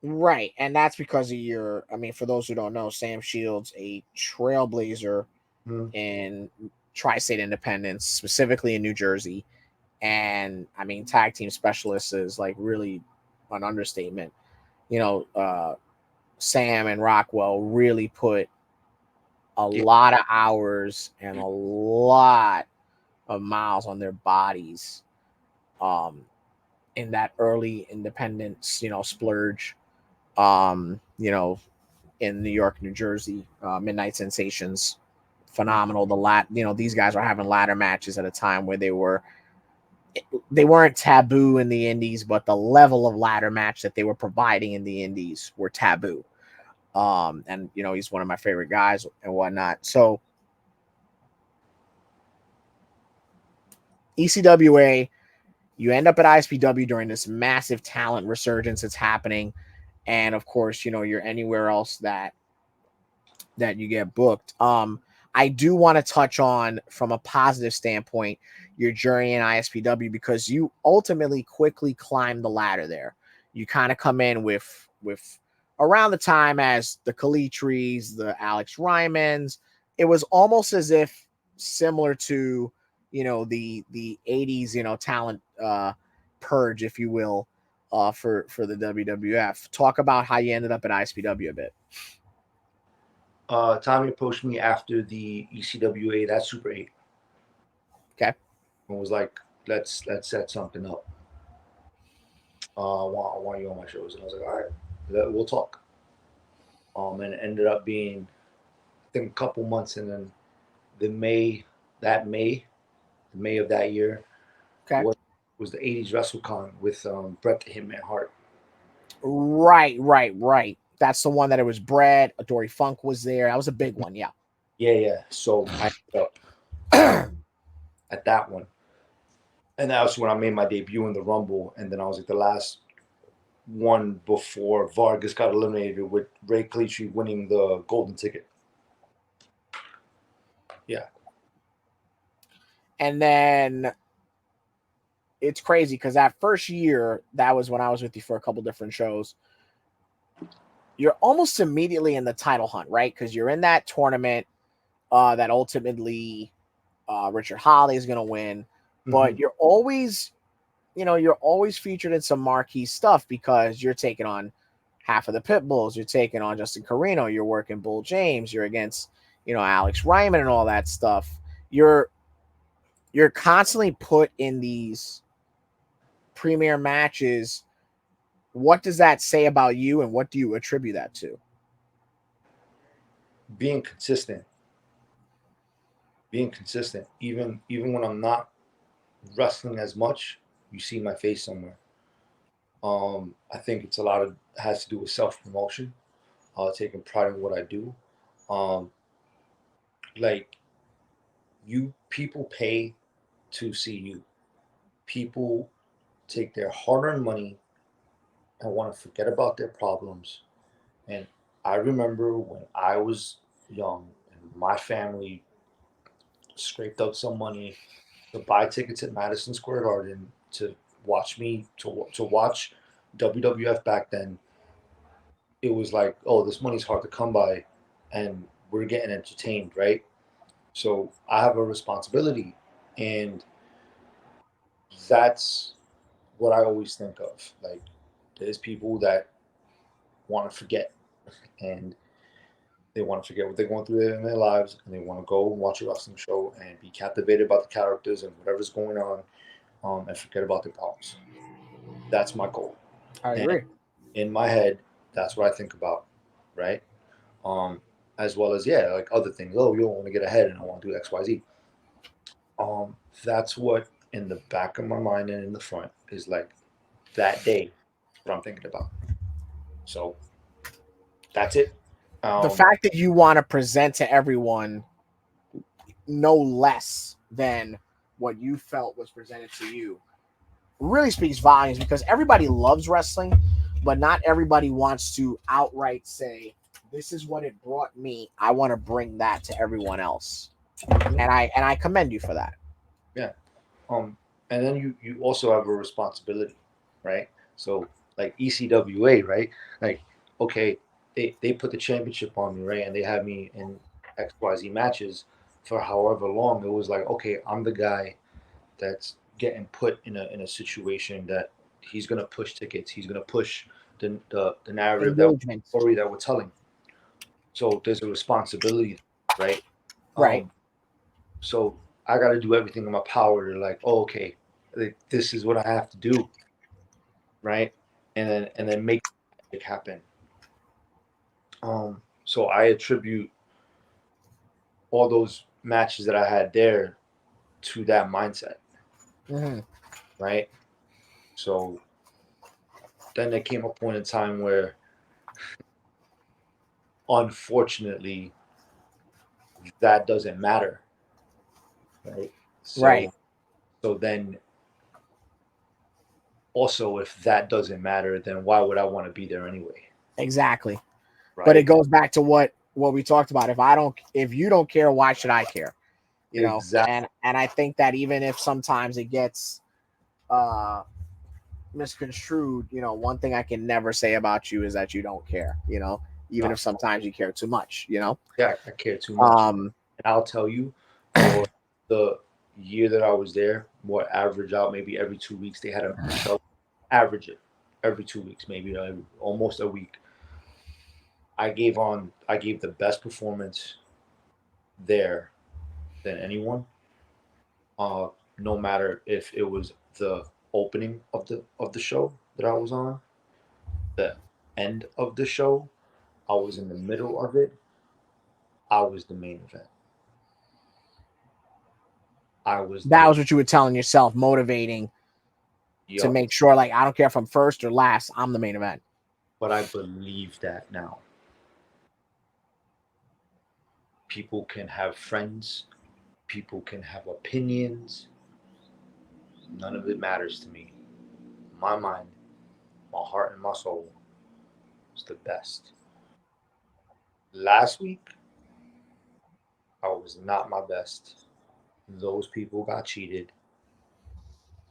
Right, and that's because of your. I mean, for those who don't know, Sam Shields, a trailblazer in tri-state independence, specifically in New Jersey, and I mean, tag team specialist is like really an understatement. You know, Sam and Rockwell really put a lot of hours and a lot of miles on their bodies in that early independence, splurge, in New York, New Jersey, Midnight Sensations, phenomenal. These guys were having ladder matches at a time where they weren't taboo in the indies, but the level of ladder match that they were providing in the indies were taboo. And he's one of my favorite guys and whatnot. So ECWA, you end up at ISPW during this massive talent resurgence that's happening, and of course, you're anywhere else that you get booked. I do want to touch on, from a positive standpoint, your journey in ISPW, because you ultimately quickly climbed the ladder there. You kind of come in with around the time as the Kalitris, the Alex Rymans. It was almost as if similar to the 80s talent purge, if you will, for the WWF. Talk about how you ended up at ISPW a bit. Tommy approached me after the ECWA, that Super 8. Okay. And was like, let's set something up. I want you on my shows. And I was like, all right, we'll talk. And it ended up being, I think, a couple months, and then the May of that year, okay, was the 80s WrestleCon with Bret the Hitman Hart. Right. That's the one that it was Brett. Dory Funk was there. That was a big one. Yeah. Yeah. So I ended up at that one. And that was when I made my debut in the Rumble, and then I was like the last one before Vargas got eliminated, with Ray Cleachy winning the golden ticket. Yeah. And then it's crazy because that first year, that was when I was with you for a couple different shows. You're almost immediately in the title hunt, right? Because you're in that tournament that ultimately Richard Holly is going to win. But you're always, you're always featured in some marquee stuff because you're taking on half of the Pit Bulls. You're taking on Justin Carino. You're working Bull James. You're against, Alex Ryman and all that stuff. You're constantly put in these premier matches. What does that say about you, and what do you attribute that to? Being consistent. Being consistent. Even when I'm not wrestling as much, you see my face somewhere. I think it's a lot of has to do with self promotion, taking pride in what I do. Um, like you, people pay to see you. People take their hard earned money and want to forget about their problems. And I remember when I was young and my family scraped up some money to buy tickets at Madison Square Garden to watch me to watch WWF back then. It was like, oh, this money's hard to come by, and we're getting entertained, right? So I have a responsibility, and that's what I always think of. Like, there's people that want to forget, and they want to forget what they're going through in their lives, and they want to go and watch a wrestling show and be captivated by the characters and whatever's going on, and forget about their problems. That's my goal. I And agree. in my head, that's what I think about, right? Um, as well as like other things. Oh, you don't want to get ahead, and I want to do X, Y, Z. That's what in the back of my mind and in the front is like that day what I'm thinking about. So that's it. The Um, fact that you want to present to everyone no less than what you felt was presented to you really speaks volumes, because everybody loves wrestling, but not everybody wants to outright say, this is what it brought me. I want to bring that to everyone else. mhm, And I commend you for that. yeah. And then you also have a responsibility, right? So like ECWA, right? Like, okay, they put the championship on me, right? And they had me in XYZ matches for however long. It was like, okay, I'm the guy that's getting put in a situation that he's gonna push tickets. He's gonna push the narrative, that Engagement. story that we're telling. So there's a responsibility, right? Right. Um, so I got to do everything in my power to like, oh, okay, like, this is what I have to do, right? And then make it happen. So I attribute all those matches that I had there to that mindset, Mm-hmm. right? So then there came a point in time where, unfortunately, that doesn't matter, right? Right. So then also, if that doesn't matter, then why would I want to be there anyway, Exactly. But it right? goes back to what we talked about. If you don't care, why should I care? Exactly. And I think that even if sometimes it gets uh misconstrued, one thing I can never say about you is that you don't care, even No, if sometimes you care too much. yeah, I care too much. Um, And I'll tell you, for the year that I was there, more average out maybe every 2 weeks they had a show. Average it every 2 weeks, maybe almost a week. I gave the best performance there than anyone. Uh, no matter if it was the opening of the show that I was on, the end of the show, I was in the middle of it. I was the main event. I was that the was what you were telling yourself, motivating to yup. make sure, like, I don't care if I'm first or last, I'm the main event. But I believe that now. People can have friends, people can have opinions. None of it matters to me. My mind, my heart, and my soul is the best. Last week, I was not my best. Those people got cheated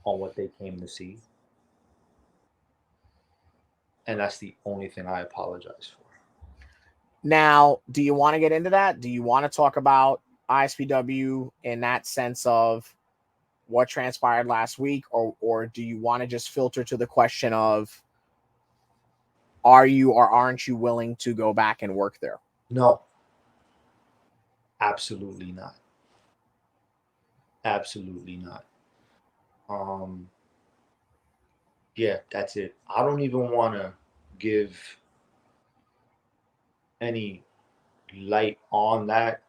on what they came to see, and that's the only thing I apologize for. Now, do you want to get into that? Do you want to talk about ISPW in that sense of what transpired last week, or do you want to just filter to the question of are you or aren't you willing to go back and work there? No, absolutely not. Absolutely not. Um, yeah, that's it. I don't even want to give any light on that.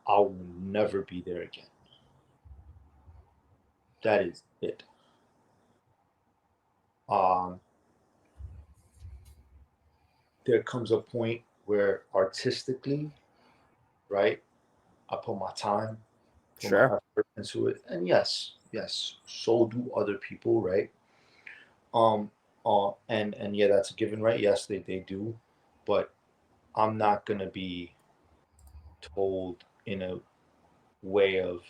I will never be there again. That is it. Um, there comes a point where artistically, right, I put my time, put my Sure. effort into it, and yes, so do other people, right? Um, and yeah, that's a given, right? Yes, they do, but I'm not gonna be told in a way of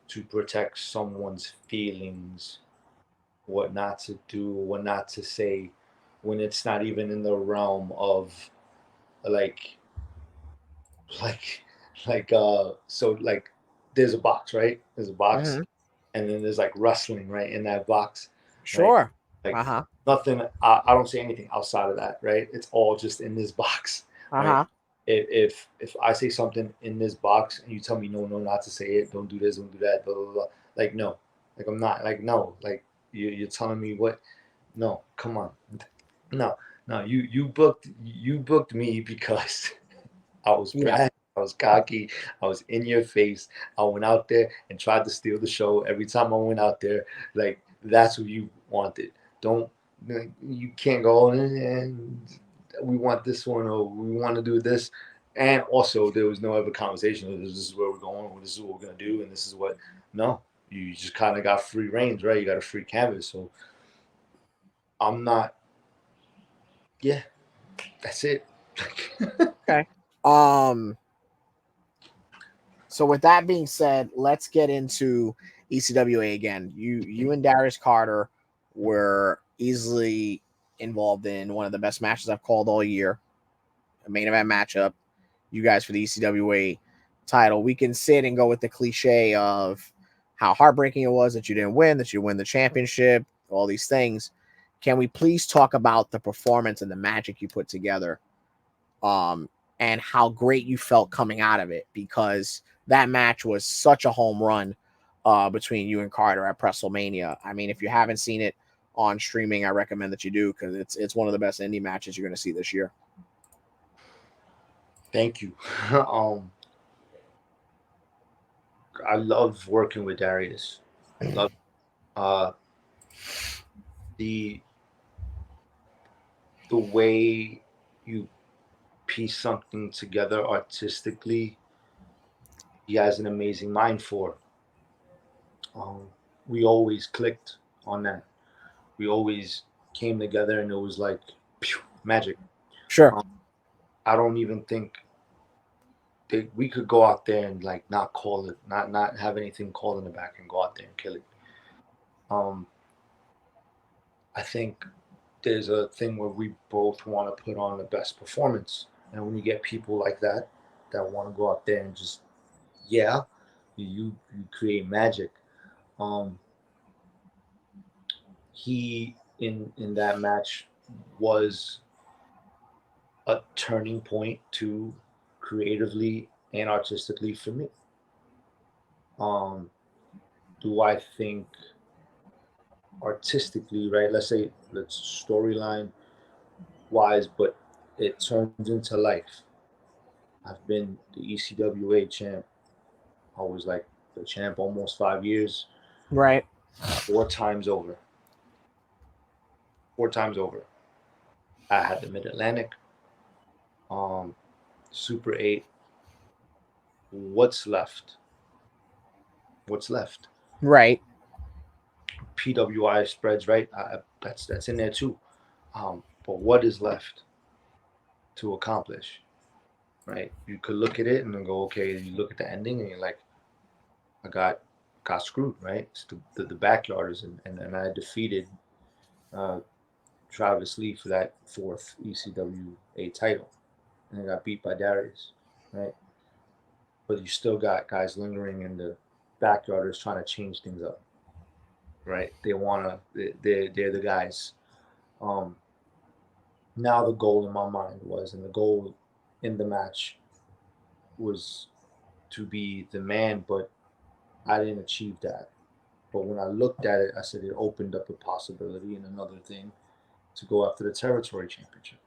to protect someone's feelings, what not to do, what not to say, when it's not even in the realm of like like so like there's a box, right? There's a box, Mm-hmm. and then there's like wrestling right in that box, right? Sure. Like Uh-huh. nothing. I don't say anything outside of that, right? It's all just in this box, right? Uh-huh. If I say something in this box and you tell me no, not to say it, don't do this, don't do that, blah blah blah, like no, like I'm not like no, like you're telling me what? No, come on, no, no. You booked me because I was Yeah. brash, I was cocky, I was in your face. I went out there and tried to steal the show. Every time I went out there, like that's what you wanted. Don't you can't go and we want this one or we want to do this. And also, there was no other conversation. This is where we're going. This is what we're gonna do, and this is what. No, you just kind of got free range, right? You got a free canvas. So I'm not. Yeah, that's it. Okay. Um, so with that being said, let's get into ECWA again. You and Darius Carter were easily involved in one of the best matches I've called all year, a main event matchup. You guys for the ECWA title. We can sit and go with the cliche of how heartbreaking it was that you didn't win, that you win the championship, all these things. Can we please talk about the performance and the magic you put together, um, and how great you felt coming out of it? Because that match was such a home run between you and Carter at WrestleMania. I mean, if you haven't seen it on streaming, I recommend that you do because it's one of the best indie matches you're going to see this year. Thank you. um, I love working with Darius. Love uh, the the way you piece something together artistically. He has an amazing mind for. Um, we always clicked on that. We always came together, and it was like pew, magic. Sure. Um, I don't even think we could go out there and like not call it, not have anything called in the back, and go out there and kill it. Um, I think there's a thing where we both want to put on the best performance. And when you get people like that that want to go out there and just yeah, you create magic. Um, he in that match was a turning point to creatively and artistically for me. Um, do I think artistically, right? Let's storyline wise, but it turns into life. I've been the ECWA champ. I was like the champ almost 5 years, Right. four times over. Four times over. I had the Mid Atlantic, um, Super 8. What's left? What's left? Right. PWI spreads, right? That's in there too. But what is left to accomplish, right? You could look at it and then go, okay. You look at the ending and you're like, I got screwed, right? It's the backyarders, and I defeated uh, Travis Lee for that fourth ECWA title, and I got beat by Darius, right? But you still got guys lingering in the backyarders trying to change things up, right? They wanna, they're the guys. Um, Now the goal in my mind was, and the goal in the match was to be the man, but I didn't achieve that. But when I looked at it, I said it opened up a possibility and another thing to go after the territory championship.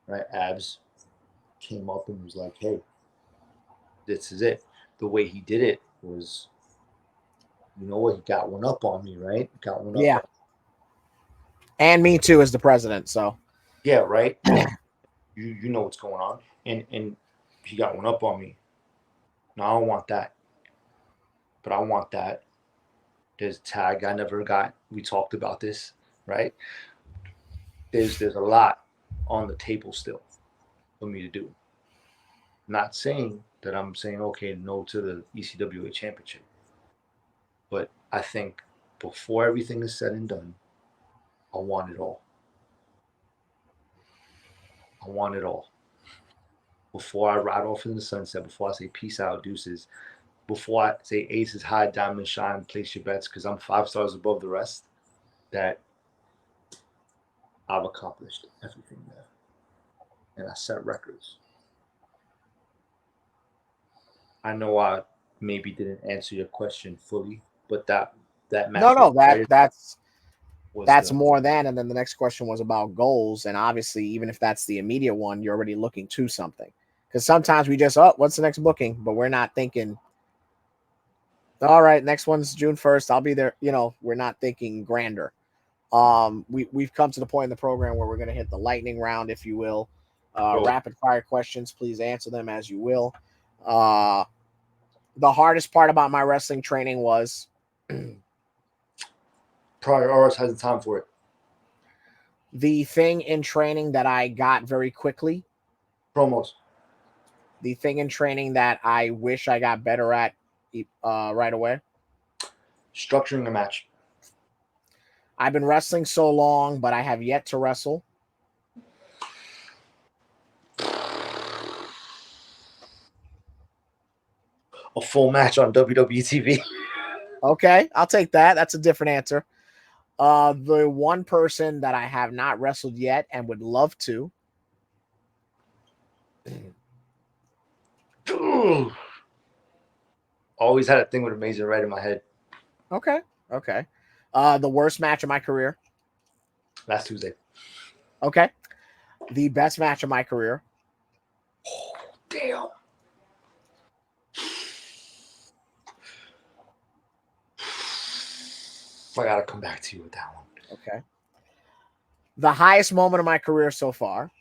Right? Abs came up and was like, "Hey, this is it." The way he did it was, you know what? He got one up on me, right? Got one up Yeah. on. And me too as the president. So Yeah, right. You know what's going on, and he got one up on me. No, I don't want that, but I want that. There's a tag I never got. We talked about this, right? There's a lot on the table still for me to do. Not saying that I'm saying okay, no to the ECWA championship, but I think before everything is said and done, I want it all. I want it all. Before I ride off in the sunset, before I say peace out, deuces, before I say aces high, diamond shine, place your bets, because I'm 5 stars above the rest, that I've accomplished everything there. And I set records. I know I maybe didn't answer your question fully, but that match no, right was that's the more than. And then the next question was about goals, and obviously, even if that's the immediate one, you're already looking to something. Because sometimes we just, oh, what's the next booking? But we're not thinking, all right, next one's June 1st. I'll be there. We're not thinking grander. We've come to the point in the program where we're going to hit the lightning round, if you will. Rapid fire questions. Please answer them as you will. The hardest part about my wrestling training was prioritizing time for it. the thing in training that I got very quickly. Promos. The thing in training that I wish I got better at right away. Structuring a match. I've been wrestling so long, but I have yet to wrestle. A full match on WWE TV. Okay, I'll take that. That's a different answer. The one person that I have not wrestled yet and would love to. Always had a thing with Amazing right in my head. Okay. The worst match of my career. Last Tuesday. Okay. The best match of my career. Oh, damn. I gotta come back to you with that one. Okay. The highest moment of my career so far.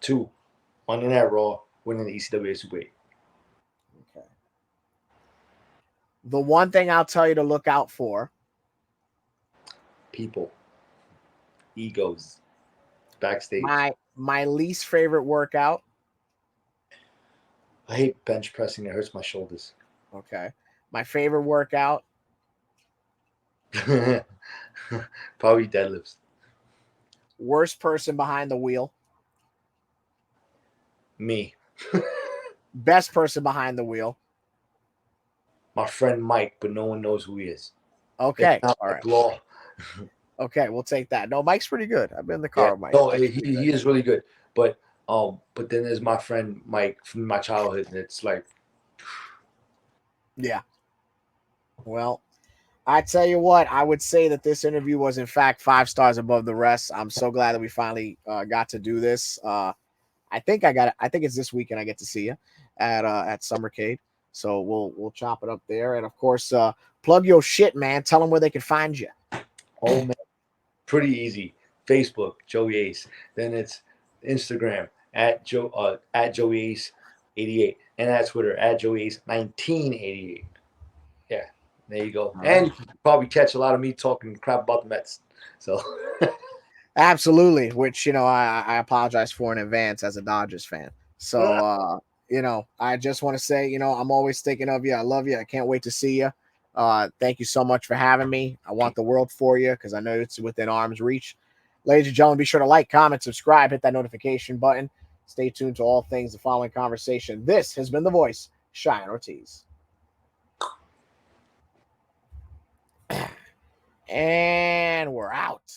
2. Monday Night Raw, winning the ECW Super 8. Okay. The one thing I'll tell you to look out for. People. Egos. Backstage. My least favorite workout. I hate bench pressing. It hurts my shoulders. Okay. My favorite workout. Probably deadlifts. Worst person behind the wheel. Me. Best person behind the wheel. My friend Mike, but no one knows who he is. Okay. All right. Law. Okay, we'll take that. No, Mike's pretty good. I've been in the car with Mike. No, he is really good. But then there's my friend Mike from my childhood, and it's like, yeah. Well, I tell you what, I would say that this interview was in fact 5 stars above the rest. I'm so glad that we finally got to do this. I think it's this weekend I get to see you at Summercade. So we'll chop it up there, and of course, plug your shit, man. Tell them where they can find you. oh man, pretty easy. Facebook, Joey Ace. Then it's Instagram at Joey Ace 88, and at Twitter at Joey Ace 1988. Yeah, There you go. All And right. you can probably catch a lot of me talking crap about the Mets. So Absolutely, which I apologize for in advance as a Dodgers fan. So I just want to say, I'm always thinking of you. I love you. I can't wait to see you. Thank you so much for having me. I want the world for you because I know it's within arm's reach. Ladies and gentlemen, be sure to like, comment, subscribe, hit that notification button. Stay tuned to all things the following conversation. This has been the voice, Cheyenne Ortiz. And we're out.